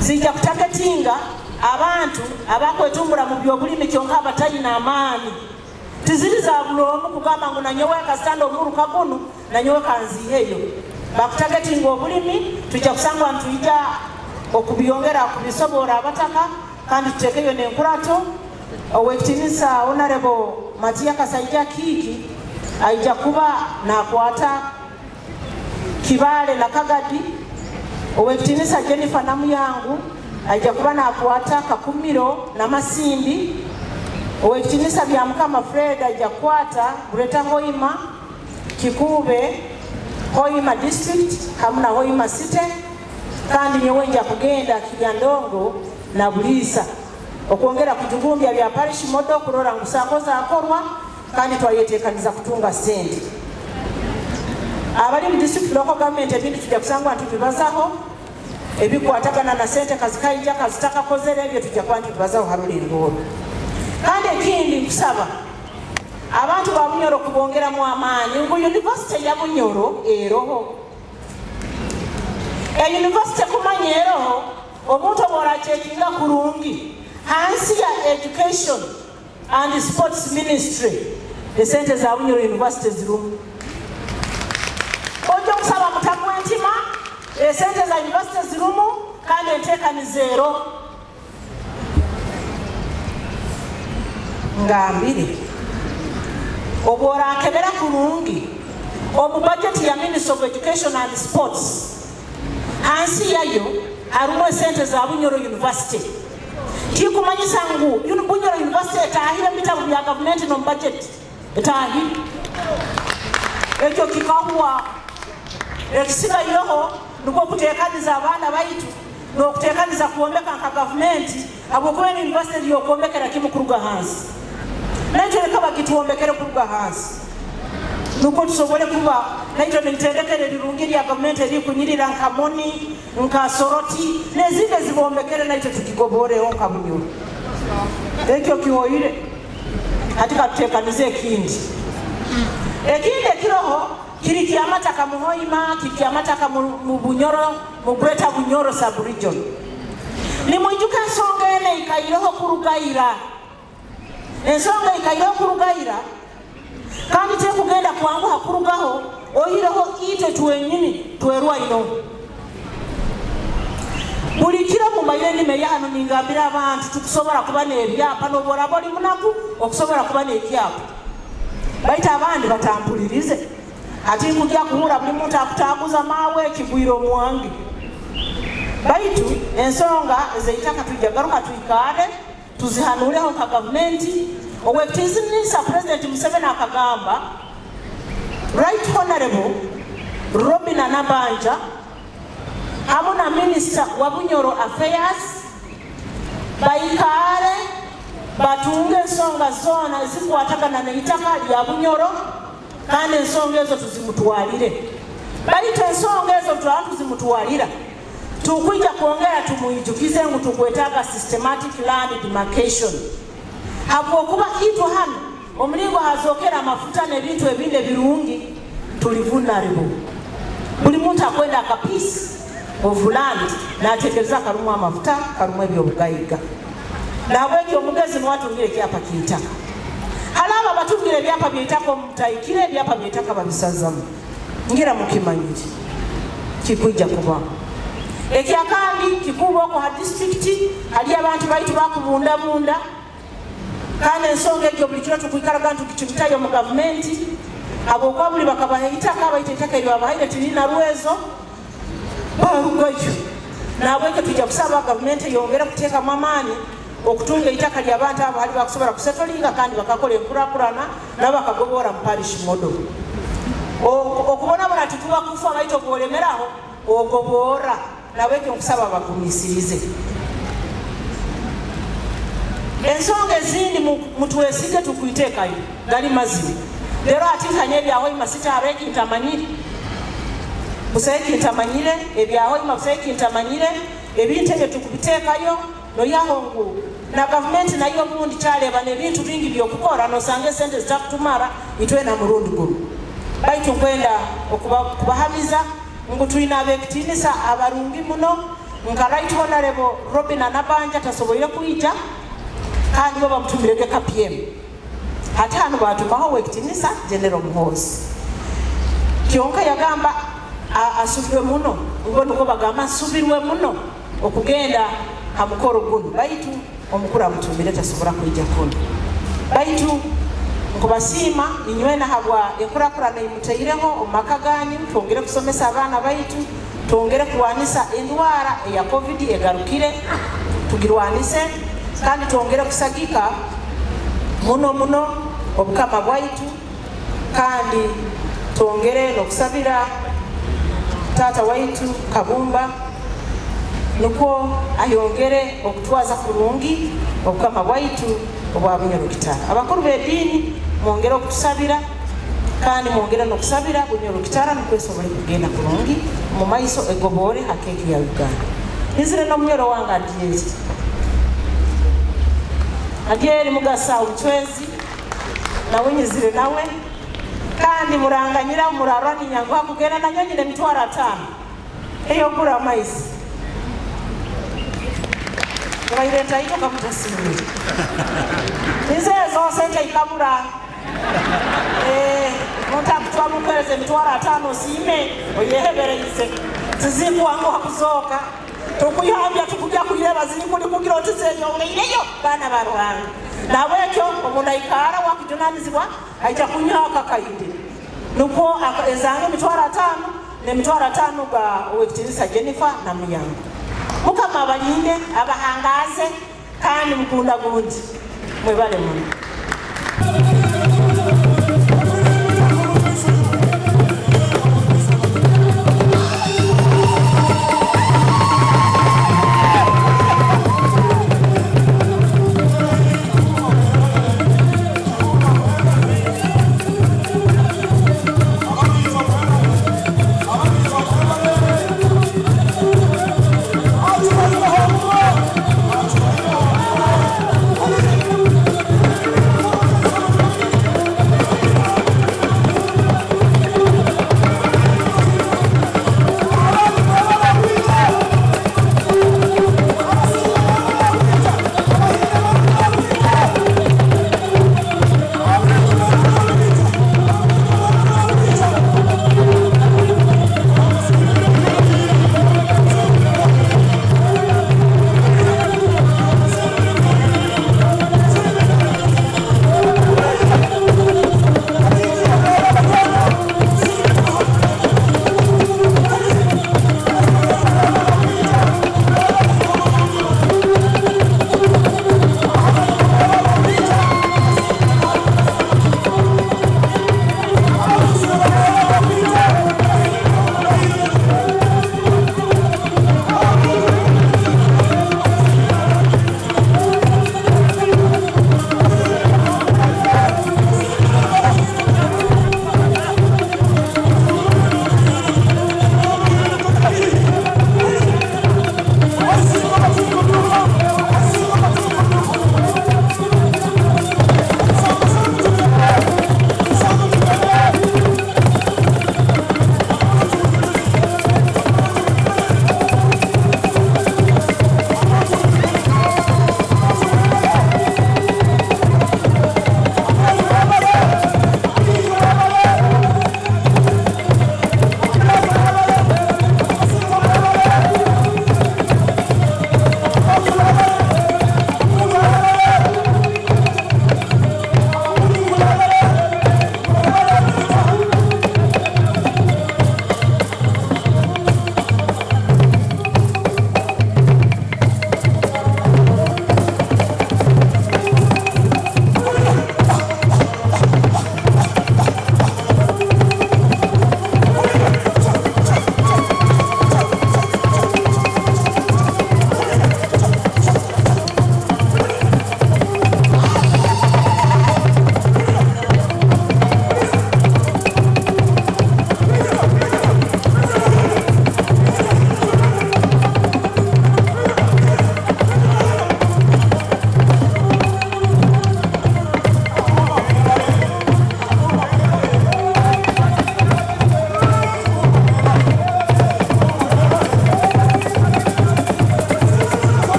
zijja kutagetinga abantu abakwetumbura mu byobulimi kyonka abatayina amaani tiziri za bulomu kugamba ngu nanyowe kasitanda omuruka guno nanyowe kanziheyo bakutagetinga obulimi tujja kusangwa ntuyija okubyongera kubisobora abataka kandi tutekeyo n'enkurato owekitinisa Honorable Matia Kasaija Kiki aija kuba nakwata Kibale na Kagadi owekitinisa Jennifer Namuyangu aija kuba nakwata Kakumiro na Masindi owekitinisa bya Mukama Fred aija kwata Bureta Hoima Kikube Hoima District hamuna Hoima City kandi nyewe nja kugenda Kiryandongo na Bulisa okuongera kujugumbya bya parish model kurora ngusako za akorwa kandi twayetekaniza kutunga sente abali mu district local government ebintu tujja kusangwa ntubibazaho ebikwatagana na sente kazikaija kazitaka kozere ebyo tujja kwa ntubibazaho harulingo kandi ekindi kusaba abantu ba Bunyoro kubongera mu amaani ngo university ya Bunyoro eroho university kumanyero omuntu obora chekinga kurungi hansi ya education and sports ministry esente za Bunyoro university zirumu ojo kusaba esente za university zirumu kandi enteeka ni zero. Ngambire obworakebera kulungi omu budget ya Ministry of Education and Sports hansi yayo harimu esente za Bunyoro University. Tikumanyisa ngu Bunyoro University etahire bitabo bya government no budget etahire ekyo kikahuwa ekisigayeho nuko kuteekaniza abaana baitu n'okuteekaniza kuwombeka nka government habwokuba university yokuwombekera kimu kuruga hansi nakyo leka bagituwombekere kuruga hansi nuko tusobole kuba naityo nitendekere lirungi lya government erikunyirira nka Moni nka Soroti nezinde zibombekere naityo tukigoboreho nka Bunyoro ekyo kihoire katika tuteekanize ekindi ekiroho kiri kyamataka muhoima kikyamataka mu Bunyoro mu Greater Bunyoro sub-region ni mwijuka ensonga ene ikairoho kurugaira ensonga ikairoho kurugaira kandi tekugenda kwangu hakurugaho oyireho ite twenyini twerwa ino buli kiro mu mayeni meyano ningambira abantu tukusobora kuba n'ebyapa n'obora boli munaku okusobora kuba n'ebyapa baita abandi batampulirize ati kujja kuhura buli muntu akutaguza maawe ekigwiro omwange baitu ensonga ezeitaka tujja garuka tuikale tuzihanuleho nka gavumenti obwekitizinisa President Museveni akagamba Right Honorable Robin Nabanja hamuna Minister wa Bunyoro Affairs baikale batunge ensonga zona zikwatagana n'eitaka lya Bunyoro kandi ensonga ezo tuzimutwalire baitu ensonga ezo tuzimutwalira tukwija kuongera tumuijukize ngu tukwetaga systematic land demarcation habwokuba itu hano omulingo hazokera amafuta n'ebintu ebinde birungi tuli vulnerable buli muntu akwenda aka piece of land n'atekereza karumu amafuta karumu ebyobugayiga nabwekyo omugezi niwatungire ekyapa kiyitaka halaba batungire ebyapa by'eitaka omutaikire ebyapa by'eitaka babisazamu ngira mukimanyire kikwijja kuba ekyakandi kikuba oko ha district hali abantu baitu bakubundabunda kandi ensonga egyo buli kiro tukwikalaga tukikitayo mu gavumenti abokuba buli bakabaha eitaka abaita eitaka eryo abahaire tirina lwezo barugayo nabwekyo tujja kusaba gavumenti yongera kuteekamu amaanyi okutunga eitaka ly'abantu abo hali bakusobola kusetolinga kandi bakakola enkulakulana nabo bakagobora mu parish model okubonabona tituba kufa baita okwolemeraho ogobora nabwekyo nkusaba bagumisirize ensonga ezindi mutwesige tukwiteekayo gali mazima lero atinkanye ebyahoima sitaabeki ntamanyire busaiki ntamanyire ebyahoima busaiki ntamanyire ebintu ebyo tukubiteekayo noyaho ngu na gavumenti nayo obundi kyaleba n'ebintu bingi byokukora nosanga esente zitakutumara itwena murundi guno baitu nkwenda okubahamiza ngu tulina ab'ekitiinisa abarungi muno nka Right Honorable Robin Nabanja tasoboire kuyita kandi bo bamutumirege KPM ate hano batumaho wekitiinisa General Muhoozi kyonka yagamba asubirwe muno ubwo nuko bagamba asubirwe muno okugenda hamukoro guno baitu omukuru amutumire tasobola kwijja kuno baitu nkubasiima inywena habwa enkurakurana imuteireho omumaka ganyu twongere kusomesa abaana baitu twongere kulwanisa endwara eya COVID egarukire tugirwanise kandi twongere kusagika muno obukama bwaitu kandi twongere nokusabira tata waitu Kabumba nuko ayongere okutwaza kurungi obukama bwaitu obwa Bunyoro Kitara abakuru b'eddiini mwongere okutusabira kandi mwongere nokusabira Bunyoro Kitara nukwesobole kugenda kurungi mu maiso egobore hakeki ya Uganda nizire n'omunywero wange adyeri mugasa uchwezi nawe nyizire nawe kandi muranganyira murarwani nyangu hakugenda na nyonyine mitwara 5 eyo gura amaizi waireta ito kamutasiri nizezo sente ikabura monta kutwa mukweze mitwara 5 sime oyehebere ise zizikuwangu hakusoka tukuyambya tukujya kuyireba zirikuli kugira otizeyongeireyo bana barwange nawekyo omunayikara wakujunanizibwa aija kunyaka kaide nuko ezange emitwaro 5 n'emitwaro 5 ga Oweekitiibwa Jennifer na Muyango mukama abalinde abahangaze kandi mukunda gundi mwebale muno.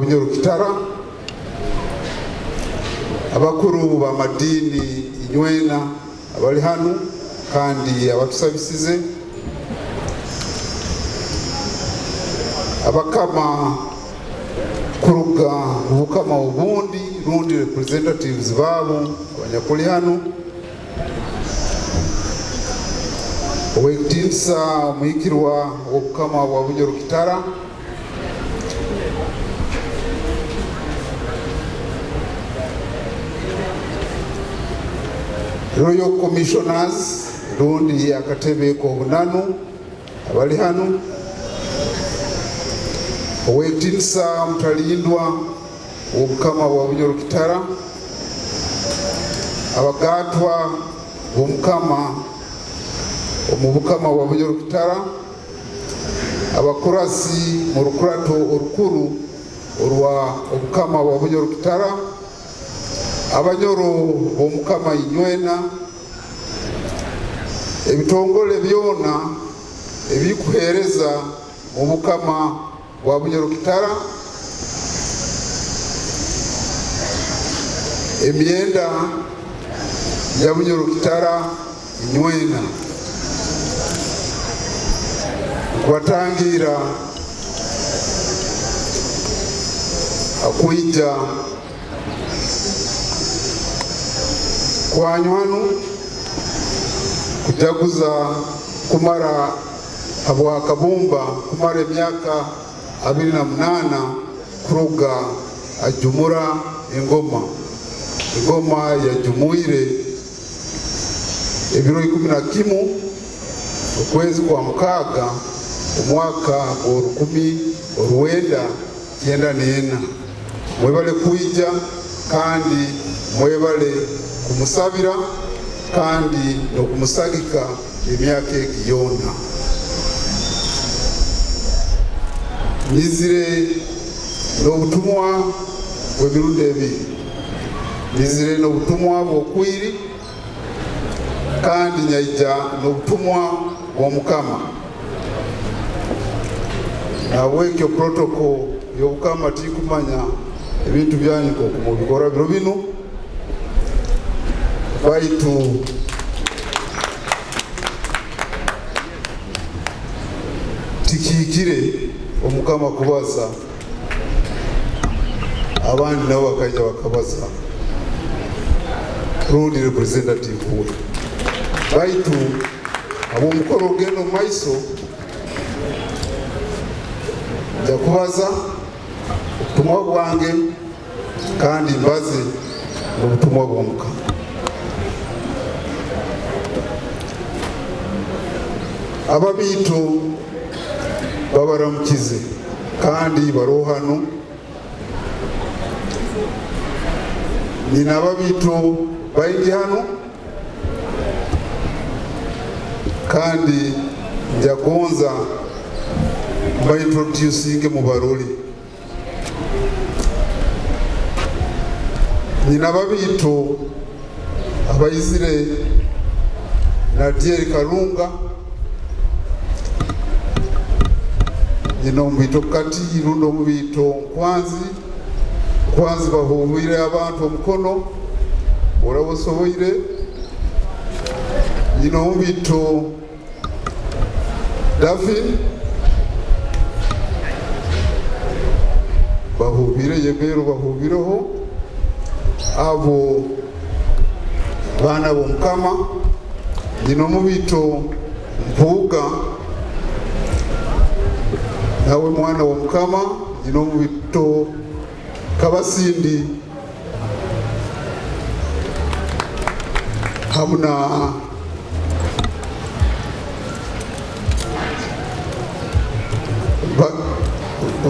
Bunyoro Kitara, abakuru b'amadini inywena abali hano kandi abatusabisize, abakama kuruga ubukama rundi representatives babo abanyakuli hano, Owetinsa omuyikirwa w'obukama bwa Bunyoro Kitara, Royal Commissioners rundi akatebe k'obunanu abali hano, Owetinsa mutalindwa w'obukama bwa Bunyoro Kitara, abagatwa b'omukama omubukama bwa Bunyoro Kitara, abakurasi mu rukurato orukuru orwa obukama bwa Bunyoro Kitara, abanyoro b'omukama inywena, ebitongole byona ebikuhereza mu bukama bwa Bunyoro Kitara, emyenda ya Bunyoro Kitara inywena, kubatangira akuija kwanywanu kujaguza kumara abwa kabumba kumara emyaka 28 kuruga ajumura ingoma yajumuire ebiro 11 ukwezi kwa mukaga umwaka wa 1994. Mwebale kuija kandi mwebale kumusabira kandi no kumusagika emyaka egiyona. Nizire n'obutumwa bw'emirundi ebiri, nizire n'obutumwa bw'okwiri kandi nyaija n'obutumwa bw'omukama. Nawekyo protocol y'obukama tikumanya ebintu byanyuka okumubikora biro bino, baitu tikikire omukama kubaza abandi nabo bakaija bakabaza rundi representative we, baitu ab'omukolo ogenda mumaiso nja kubaza obutumwa bwange kandi mbaze obutumwa bw'omukama. Ababiito babaramukize kandi baro hano, nina ababiito baingi hano kandi njagonza baintroducinge mu baroli. Nina ababiito abayizire Nadieri Kalunga, nina omubiito kati rundo omubiito nkwanzi bahuhwire abantu omukono orabosoboire. Nina omubiito David bahubire yebero bahubireho abo bana b'omukama. Nina omubiito Mpuuga nawe mwana w'omukama. Nina omubiito Kabasindi hamuna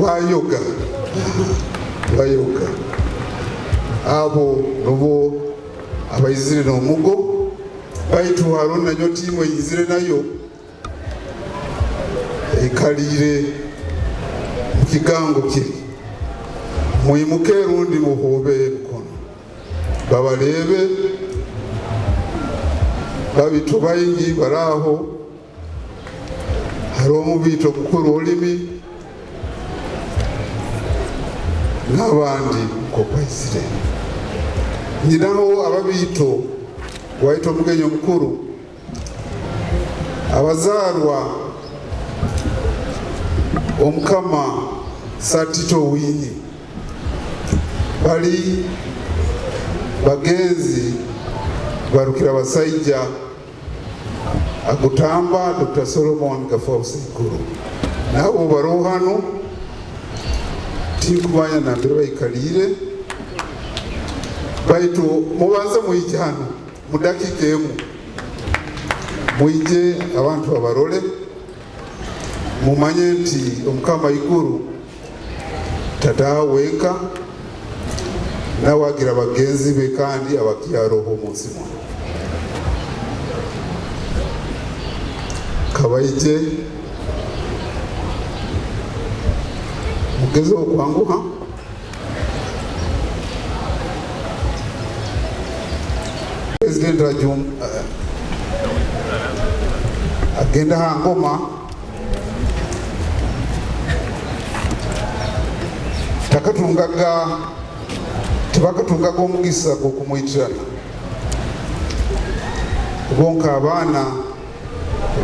bayoga abo nobo abayizire n'omugo baitu haro nanyo timu eyizire nayo ekalire mu kigango kiri. Mwimuke rundi muhobe mukono babalebe babiito baingi baraho. Hari omubiito mukuru olimi n'abandi kopaisire nyinaho ababiito waita omugenyi omukuru abazaalwa omukama Satito Winyi bali bagenzi barukira basajja agutamba Dr. Solomon Gafabusikuru nabo baro hano tinkumanya nambere bayikalire baitu mubanze muyije hano mudakika emu muyije abantu babarole mumanye nti omukama Iguru tatawenka nawagira bagenzi be kandi abakiyaroho munsi mwa kabaije mugeze okwanguha President Rajum agenda hangoma tebakatungaga omugisa gw'okumwitirana bonka abaana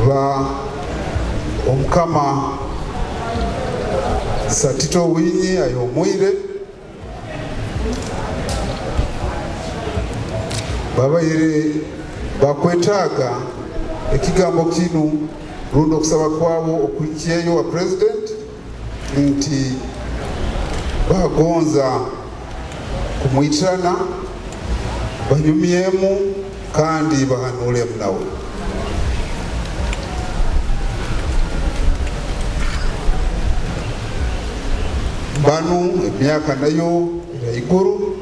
ba omukama Satito Winyi ayomwire babaire bakwetaaga ekigambo kinu rundo okusaba kwabo okwikiyeyo wa president nti bagonza kumwitirana banyumyemu kandi bahanulemu nawe banu emyaka nayo iraiguru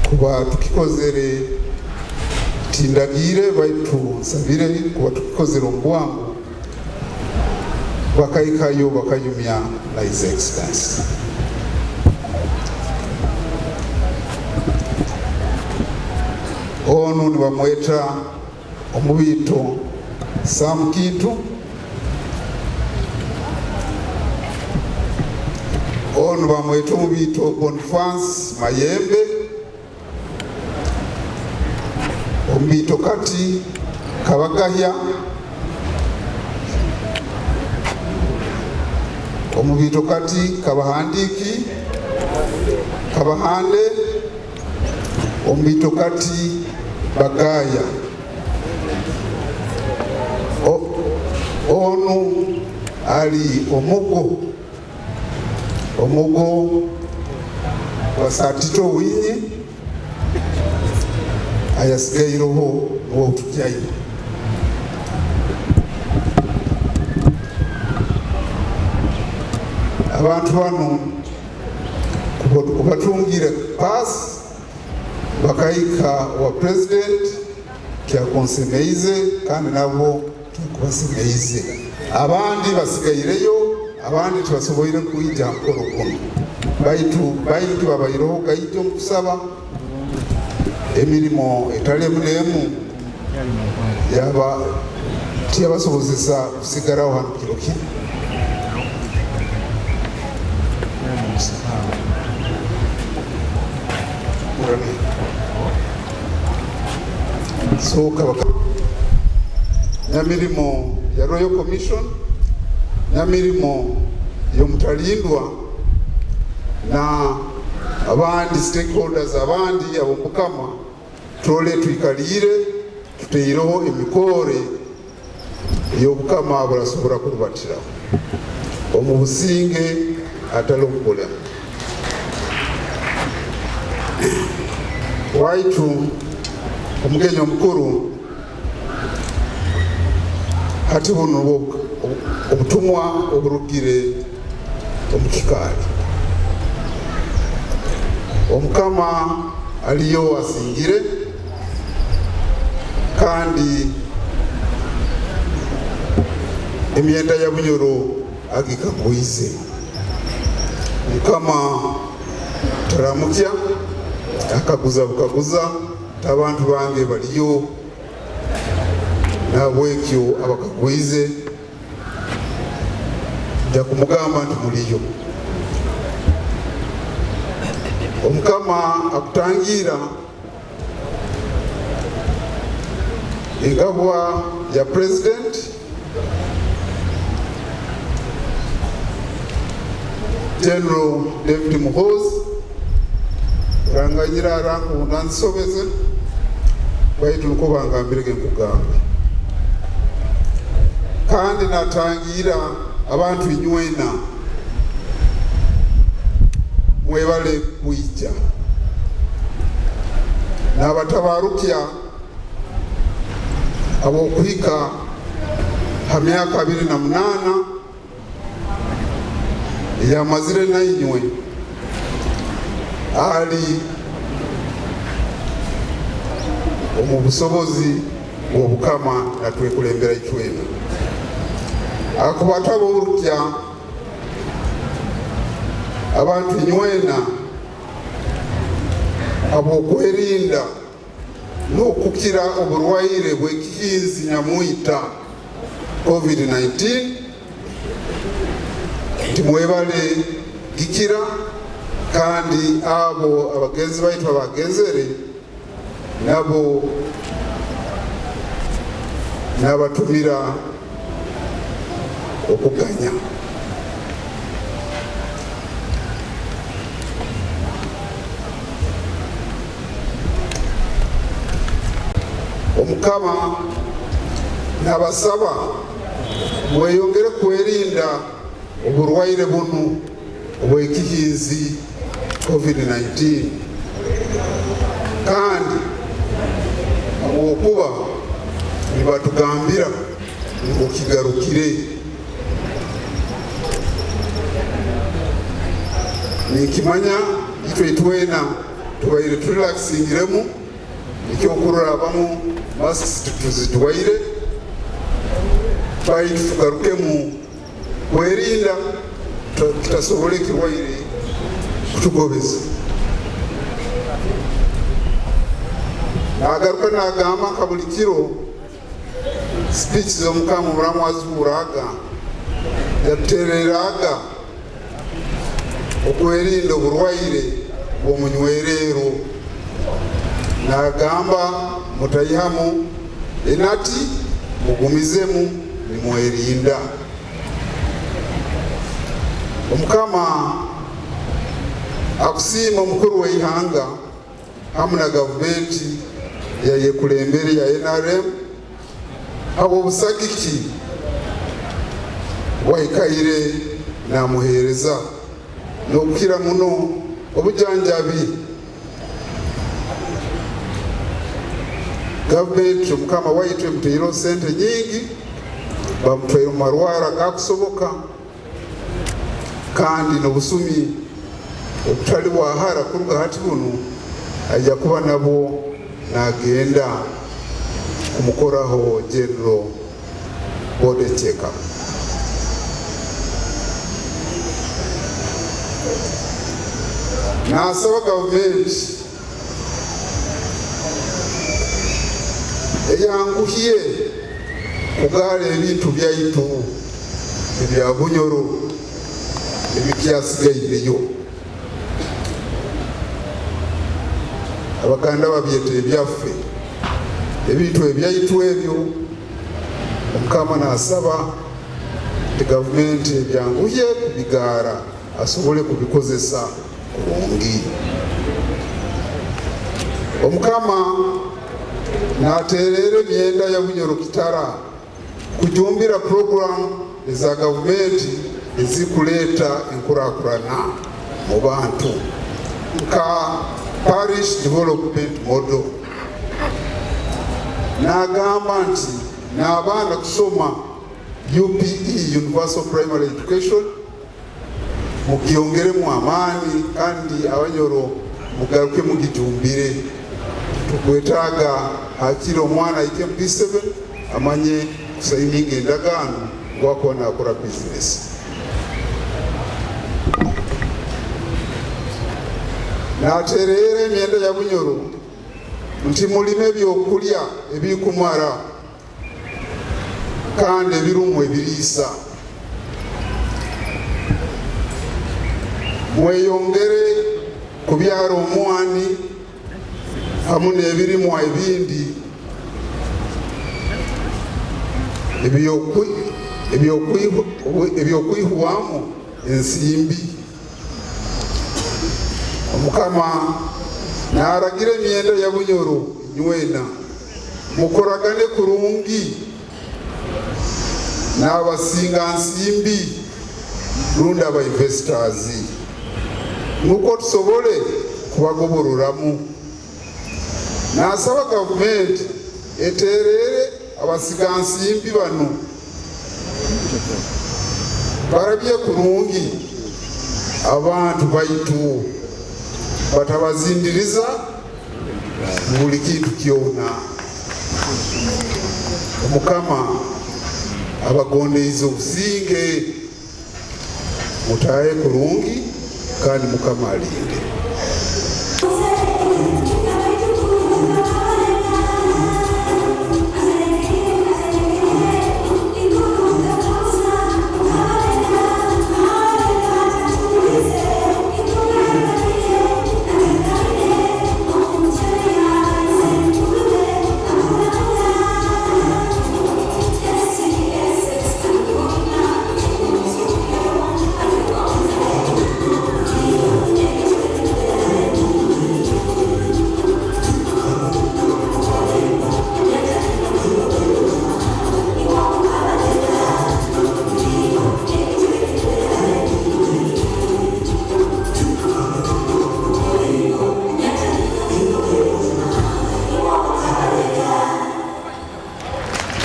kuba tukikozere tindagire baitu nsabire kuba tukikozere omubwangu bakayikayo bakanyumya na his expense onu nibamweta omubiito Sam Kintu onu bamweta omubiito Boniface Mayembe omubiito kati Kabagahya omubiito kati Kabahandiki Kabahande omubiito kati Bagaya onu ali omugo wa Satito Winyi ayasigairoho nuwo tujayi abantu bano kubatungire pass bakayika wa president kyakonsemeize kandi nabo kyakubasemeize abandi basigaireyo abandi tubasoboire kuyija nkoro kuno baitu babairoho gaije omukusaba emirimo etalemu n'emu yaba tiyabasobozesa kusigarawo hano kiro kino so kabaka nyamirimo ya Royal Commission nyamirimo yomutalindwa na abandi stakeholders abandi abomukama tole tuikalire tuteiroho emikore ey'obukama burasobora kurubatira omu businge atali okukola waitu omugenyi omukuru hati buno obutumwa oburugire omukikaali omukama aliyo asingire kandi emyenda ya Bunyoro agikaguize omukama taramukya akaguza bukaguza abantu bange baliyo nabwekyo abakagwize nja kumugamba nti muliyo omukama akutangira engabwa ya president General David Muhoozi ranganyira arangu nansobeze baitu lukubanga mbirege nkugamba kandi natangira abantu inywena mwebale kwijja n'abatabarukya abokuhika ha myaka 28 yamazire nainywe ali omu busobozi bw'obukama natwekulembera itwena akubata boolukya abantu inywena abokwerinda n'okukira oburwaire bw'ekihinzi nyamwita COVID-19 nti mwebale gikira kandi abo abagenzi baitu abagezere nabo nabatumira okuganya omukama nabasaba mweyongere kwerinda oburwaire bunu obw'ekihinzi COVID-19 kandi obwokuba nibatugambira ngo kigarukire nikimanya itwe twena tubaire turelaxingiremu ekyokururabamu masks tuzitwaire baitu tugarukemu kwerinda tutasobole ekirwaire kutugobeza nagaruka nagamba nka buli kiro speech z'omukama omulamu azibuuraga yatuteereraga okwerinda oburwaire bw'omunywerero nagamba mutayihamu enati mugumizemu nimwerinda omukama akusiima omukuru w'eihanga hamu na gavumenti yayekulembere ya NRM abo obusagiki waikaire namuheereza n'okukira muno obujanjabi gavumenti omukama waitu emutwaire sente nyingi bamutwaire mu marwara gakusoboka kandi n'obusumi obutali bwahara kuruga hati buno ajja kuba nabo nagenda kumukoraho general body check-up nasaba gavumenti eyanguhye kugaala ebintu byaitu ebya Bunyoro ebikyasigayireyo abaganda babyeta ebyaffe ebintu ebyaitu ebyo omukama nasaba nti gavumenti ebyanguhye kubigaara asobole kubikozesa kurungi omukama nateerera emyenda ya Bunyoro Kitara kujumbira program eza gavumenti ezikuleeta enkurakurana mu bantu nka parish development model nagamba nti n'abaana kusoma UPE universal primary education mugiyongeremu amaani kandi Abanyoro mugaruke mugijumbire tukwetaaga akiri omwana ayike mu P7 amanye kusayininga endagaano gwakona akora business nateerera emyenda ya Bunyoro nti mulime ebyokulya ebikumara kandi ebirumu ebiriisa mweyongere kubyala omwani hamu n'ebirimwa ebindi ebyokwihuwamu ensimbi. Omukama n'aragira emyenda ya Bunyoro nywena mukoragane kurungi n'abasinga nsimbi lundi aba investors nuko tusobole kubagoboreramu. N'asaba gavumenti eterere abasiga nsimbi bano barabye kurungi abantu baitu batabazindiriza buli kintu kyona. Omukama abagondeiza obusinge mutaye kurungi kandi Mukama alinde.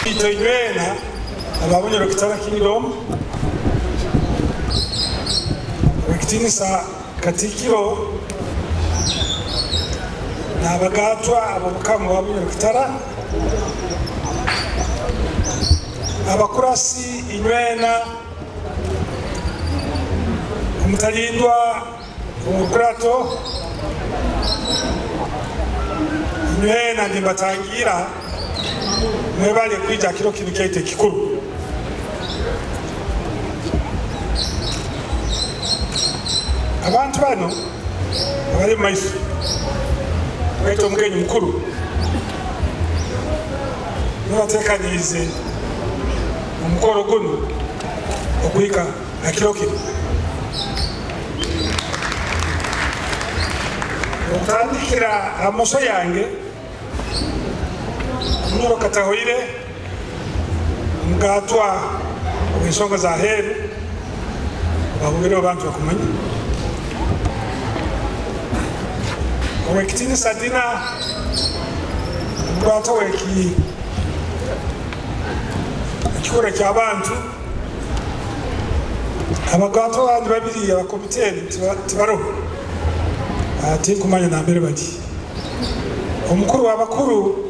Kitara ababunyoro Kitara Kingdom wekitinisa katikiro n'abagatwa ab'Obukama bw'Abunyoro Kitara abakurasi inywena omutalindwa omukurato inywena ndimbatangira mwebale kwija kiro kino kyaite kikuru. Abantu bano abali mu maiso baita omugenyi mukuru nibatekaniize omukolo guno okuhika akiro kino. Okutandikira amaso yange Bunyoro katahoire mugatwa ensonga za heru babugere abantu bakumanya owekitinisa dina mugatwa weki ekikura ky'abantu abagatwa bandi babiri abakomiteri tibaroho tinkumanya nambere bati omukuru w'abakuru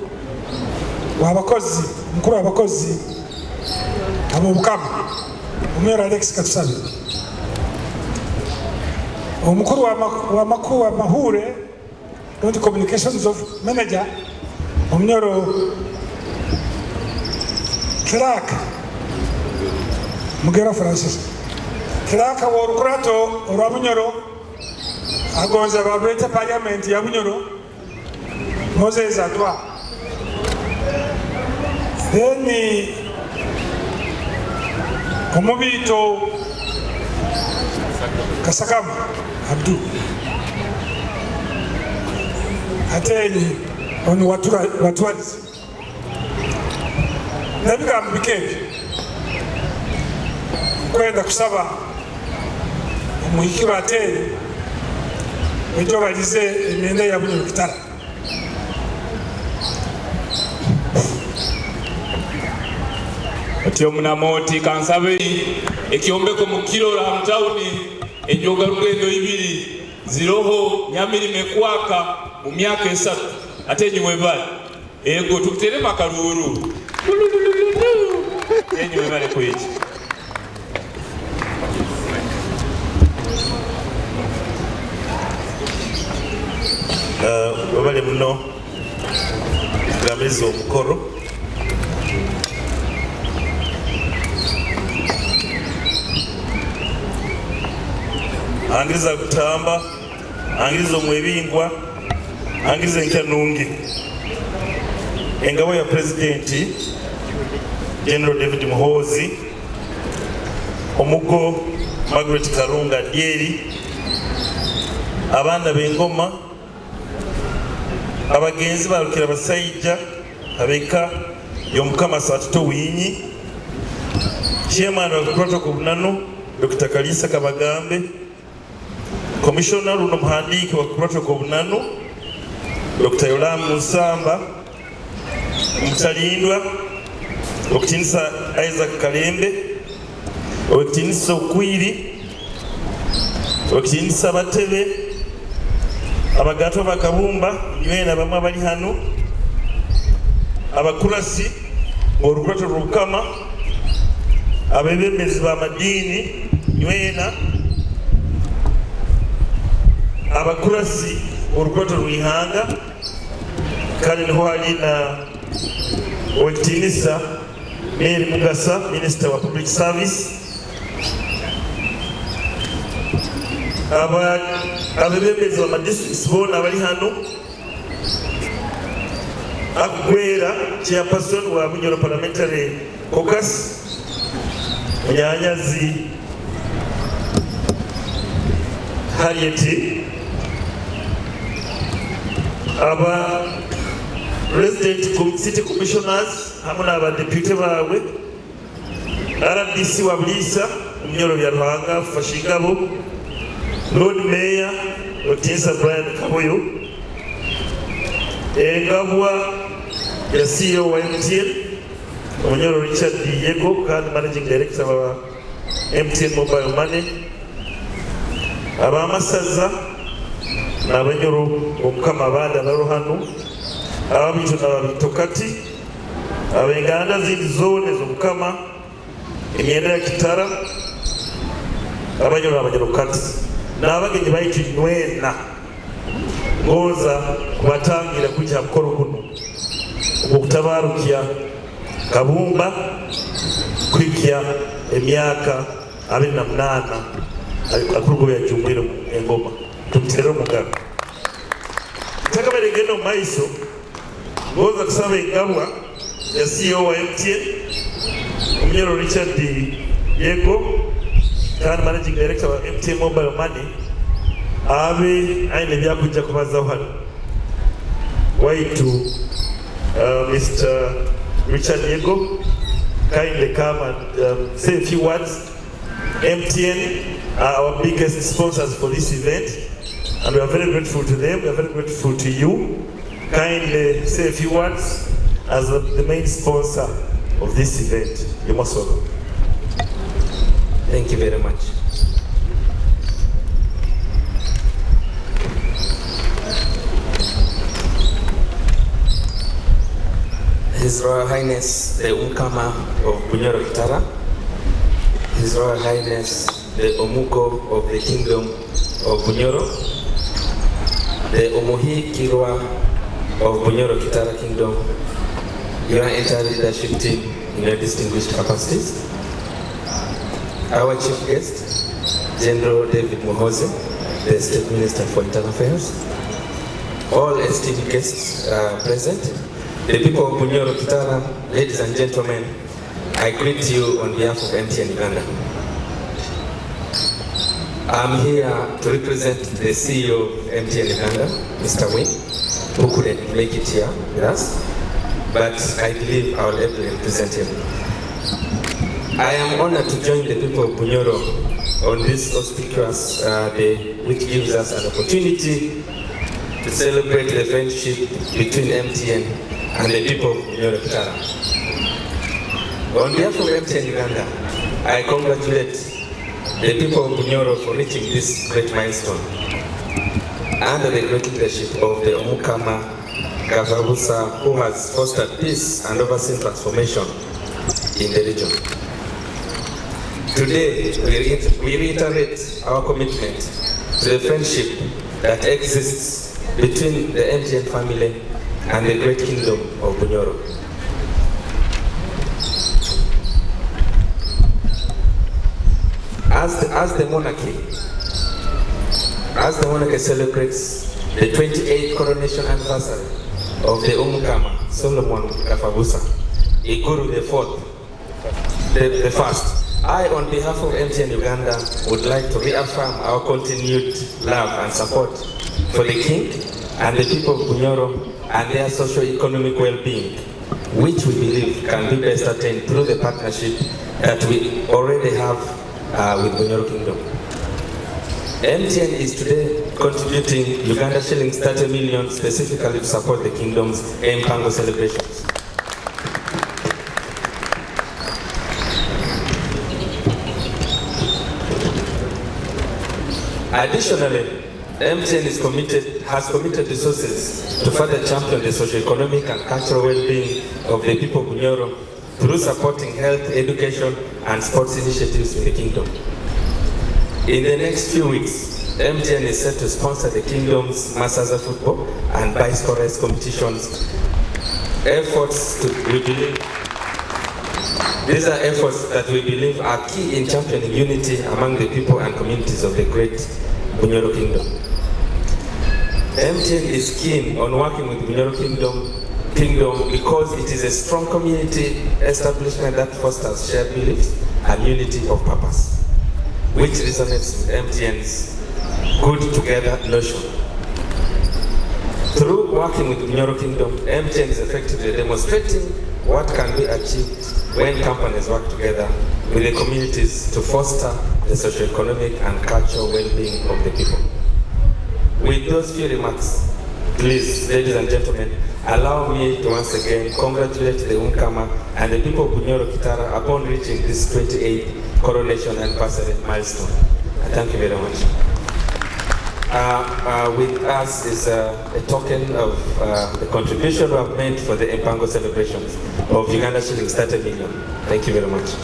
w'abakozi mukuru w'abakozi ab'Obukama Omuyora Alex Katusabe, omukuru w'amakuru w'amahure n'undi communications of manager Omuyoro Kiraka Mugera Francis Kiraka w'orukurato olwa Bunyoro agonza babete parliament ya Bunyoro Moses Adwa. Then omubito Kasakamu Abdu ateni onu watwalizi nabigambo bikebi kwenda kusaba omuhikirwa ateni ejo balize emyenda ya Bunyoro Kitara. Ati omunamoti kansabe ekyombeko mukiro ha mtauni enjoga rugendo ibiri ziroho nyamiri mekwaka mu myaka 3 ate nyiwebale ego tukutere makaruru nyiwebale kwiki babale muno gamizo omukoro angiriza kutamba angirizo mwebingwa angirizo nkyanungi engabo ya President General David Muhozi omugo Margaret Karunga Dieri abana b'engoma abagenzi barukira abasajja abeka y'omukama Satuto Winyi Chairman of Protocol Bunano Dr. Kalisa Kabagambe Commissioner Runo Muhandiki wa Protocol Bunano Dr. Yolam Musamba Mtalindwa Okitinisa Isaac Kalembe Okitinisa Okwiri Okitinisa Batebe abagato bakabumba nywena bamwe bali hano abakurasi orukwato rukama abebembezi b'amadini nywena abakurasi orukwato rwihanga kandi niho hari na Okitinisa Mary Mugasa Minister wa Public Service abebembezi b'amadistricts bona bali hano Akwera Chairperson wa Bunyoro Parliamentary Caucus Munyanyazi Harriet aba Resident City Commissioners hamwe n'aba deputy bawe RDC wa Bulisa Bunyoro bya Ruhanga Fashingabo Lord Mayor Otinsa Brian Kaboyo engabwa ya CEO wa MTN Bunyoro Richard Diego kandi Managing Director wa MTN Mobile Money abamasaza n'abanyoro omukama abanda barohano ababitu n'ababitokati abenganda zindi zone z'omukama emyenda ya Kitara abanyoro abanyarukati n'abagenyi bayitu nywena ngoza kubatangira kujya mukoro kuno okutabarukya kabumba kwikya emyaka 28 akurugo ya jumwiro engoma tumtirero mugabo takaberegeno maiso ngoza kusaba engabwa ya CEO wa MTN Bunyoro Richard Diego kandi Managing Director wa MTN Mobile Money abe aine byakuja kubaza hano waitu Mr. Richard Diego kindly come and say a few words. MTN are our biggest sponsors for this event and we are very grateful to them. We are very grateful to you. Kindly say a few words as the main sponsor of this event. You're most welcome. Thank you very much. His Royal Highness the Umkama of Bunyoro Kitara, His Royal Highness the Omuko of the Kingdom of Bunyoro, the Omuhi Kirwa of Bunyoro Kitara Kingdom, your entire leadership team in your distinguished capacities, our chief guest, General David Muhozi, the State Minister for Internal Affairs, all esteemed guests present, the people of Bunyoro Kitara, ladies and gentlemen, I greet you on behalf of MTN Uganda. I'm here to represent the CEO of MTN Uganda, Mr. Wayne, who couldn't make it here with us, but I believe I will able to represent him. I am honored to join the people of Bunyoro on this auspicious day, which gives us an opportunity to celebrate the friendship between MTN and the people of Bunyoro Kitara. On behalf of MTN Uganda, I congratulate the people of Bunyoro for reaching this great milestone under the great leadership of the Omukama Gavabusa, who has fostered peace and overseen transformation in the region. Today, we reiterate our commitment to the friendship that exists between the MTN family and the great kingdom of Bunyoro. As the monarchy, As the Monarchy celebrates the 28th coronation anniversary of the Umukama Solomon Kafabusa, Iguru the First, I, on behalf of MTN Uganda, would like to reaffirm our continued love and support for the King and the people of Bunyoro and their socio-economic well-being, which we believe can be best attained through the partnership that we already have with Bunyoro Kingdom. MTN is today contributing Uganda shillings 30 million specifically to support the Kingdom's Empango celebrations. Additionally, MTN has committed resources to further champion the socio-economic and cultural well-being of the people of Bunyoro through supporting health, education, and sports initiatives in the Kingdom. In the next few weeks, MTN is set to sponsor the Kingdom's Masaza football and bicycle race competitions. These are efforts that we believe are key in championing unity among the people and communities of the great Bunyoro Kingdom. MTN is keen on working with Bunyoro Kingdom because it is a strong community establishment that fosters shared beliefs and unity of purpose, which resonates with MTN's good together notion. Through working with Bunyoro Kingdom, MTN is effectively demonstrating what can be achieved when companies work together with the communities to foster the socio-economic and cultural well-being of the people. With those few remarks, please, ladies and gentlemen, allow me to once again congratulate the Unkama and the people of Bunyoro Kitara upon reaching this 28th coronation anniversary milestone. Thank you very much. With us is a token of the contribution we have made for the Empango celebrations of Uganda shillings 30 million. Thank you very much.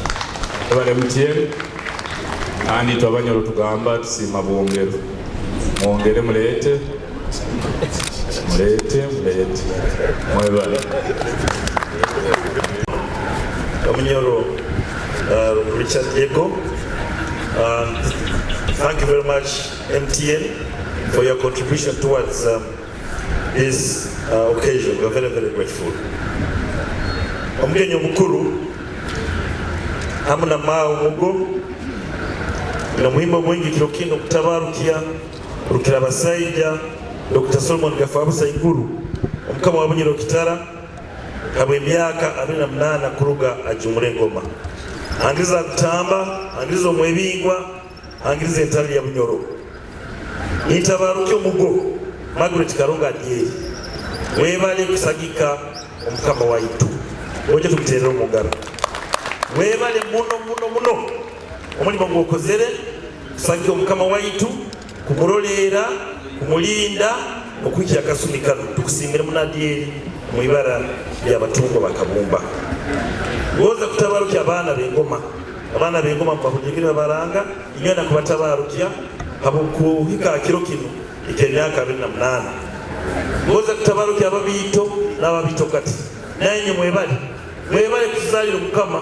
Andi twabanyoro tugamba tusima bwongero mwongere mulete mwebale Bunyoro Richard Diego, thank you very much MTN for your contribution towards this occasion. We are very, very grateful. Omugenyi omukulu hamuna mao mugo na muhimu mwingi kirokino kutabarukia rukira basaija Dr. Solomon Kafabusa Iguru omukama wa Bunyoro Kitara kabwe myaka 28 kuruga ajumure ngoma angiriza kutamba angiriza omwebingwa angiriza entali ya Bunyoro nitabarukia mugo Margaret Karonga adiye webale kusagika omukama waitu oje tukiterera omugara webale muno omulimo gwokozere kusagika omukama waitu kumurolera kumulinda okwikia akasumi kano tukusimbire munadieri mwibara lyabatungo bakabumba woza kutabarukia abaana b'engoma mubahujegere baranga inywena kubatabarukia habukuhika kiro kino ikemyaka 28 woza kutabarukia ababito n'ababito kati nanyi mwebale kuzalira omukama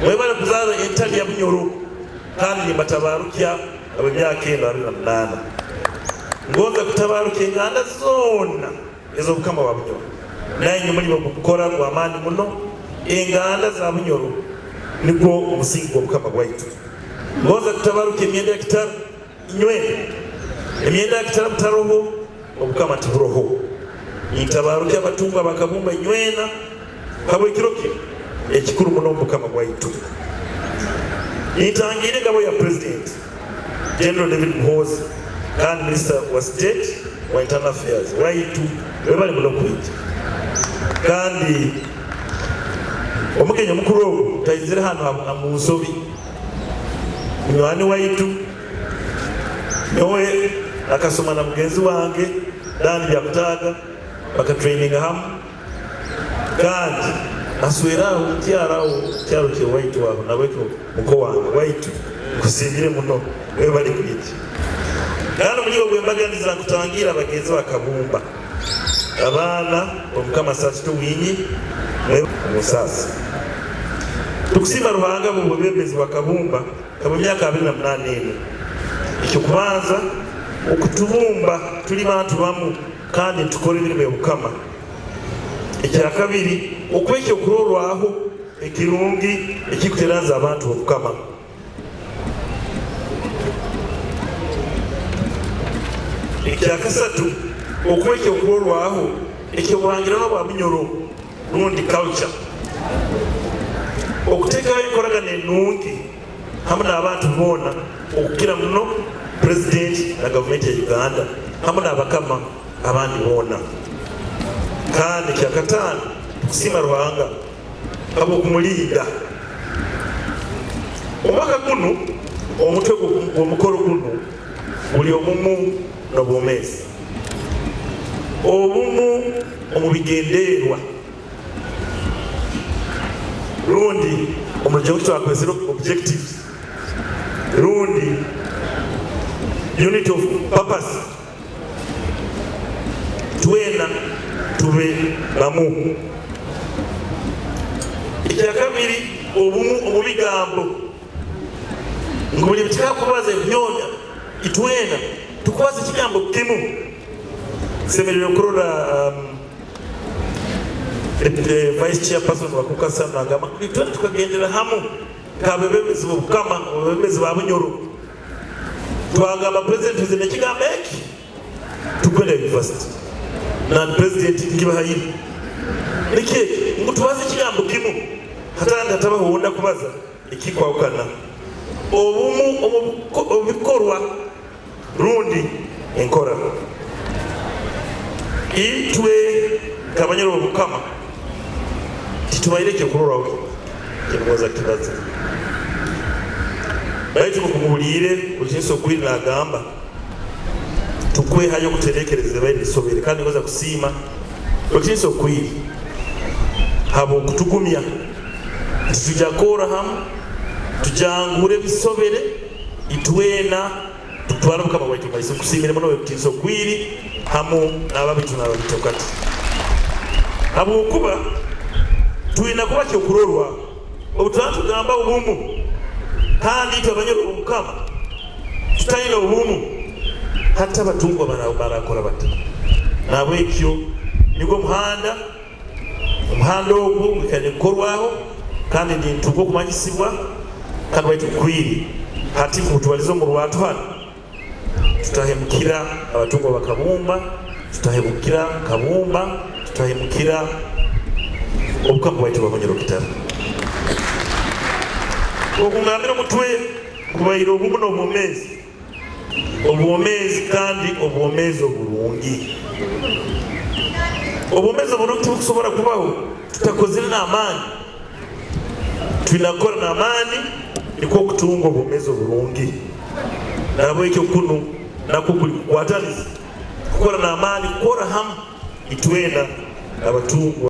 mwebale kuzalira entali ya Bunyoro kandi nimbatabarukia ab'emyaka 28 ngoza kutabarukia enganda zonna ez'obukama bwa Bunyoro nanyi mulimo gukora gwa maani muno enganda za Bunyoro nigwo omusingi gw'obukama bwaitu ngoza kutabarukia emyenda ya Kitara inywene emyenda ya Kitara mutaroho obukama tiburoho nitabarukia abatunga bakabumba inywena kabwe kiroki ekikuru muno obukama bwaitu nitangire ngabo ya President General David Muhoozi kandi Minister wa State wa Internal Affairs waitu webali muno kuija kandi omugenyi omukuru tayizire hano amunsobi munywani waitu nyowe akasoma na mugenzi wange dani byakutaga bakatraininga hamu kandi asweraho kyaro kye waitu wabo nabweko muko wange waitu kusimbire muno webali kuija kandi omuligo gwembaganiza kutangira abagenzi bakabumba abaana omukama satu tuwinyi musasa tukusima Ruhanga mu bebembezi bakabumba kabo myaka 28 eno ekyo kubanza okutubumba tuli bantu bamu kandi tukola emirimu y'obukama. Ekyakabiri okwekyo okulolwaho ekirungi ekikuteranza abantu obukama. Ekyakasatu okwekyo okulolwaho ekyobulangira bwa Bunyoro lundi culture. Okuteekawo enkolagana ennungi hamu n'abantu boona okukira muno pulezidenti na gavumenti ya Uganda hamu n'abakama abandi boona. Kandi ekyakataano okusiima Ruhanga ab'okumulinda. Omwaka guno omutwe gw'omukolo guno guli obumu n'obwomeezi. Obumu omubigendererwa lundi omulojekitwakwezera objectives lundi unit of purpose. Twena tube bamu. Ekyakabiri obumu omubigambo ngubuli bitikakubaza ebyona itwena tukubaza ekigambo kimu. Semerera okulola vice chairperson wakukasa nagamba twena tukagendera hamu kabebembezi b'obukama abebembezi ba Bunyoro twagamba president tuzina ekigambo eki tukwenda university na president ngibahayiri niki ngutubaza ekigambo kimu hatandi hatabahonda kubaza ekikwawukana. Obumu obubikorwa lundi enkora. Itwe Kabanyero b'obukama titubaireke okulolwaho kyemubaza kibaza baitu mukumuwulire kukinso okwiri n'agamba tukwehayo okuterekereza baibisobere kandi ngoza kusiima kukinso okwiri haba okutugumya tujakora hamu tujangure bisobere itwena tutwala mukama waitu maiso kusiimire muno kukinso okwiri hamu n'ababitu n'ababitokati habwokuba tulina kuba kyokulolwa obutula tugamba obumu kandi itwe Abanyoro b'obukama tutalina obumu hatta abatungwa barakola bata. Nabwekyo nigwo omuhanda ogwo gwekale kukolwaho kandi ndi ntuuka okumanyisibwa kandi baitu kukwiri hati kutwaliza mu lwatu hano tutahemukira abatungwa bakabumba, tutahemukira kabumba, tutahemukira obukama bwaitu bwa Bunyoro Kitara. Okungambira omutwe kubaire obumu n'obwomeezi. Obwomeezi kandi obwomeezi obulungi. Obwomeezi obulungi tebukusobola kubaho tutakozere n'amaani. Twinakora n'amaani nikwo okutunga obwomeezi obulungi. Nabwekyo kuno nakwo kuli kukwataniza kukora n'amaani kukora hamu itwena abatungwa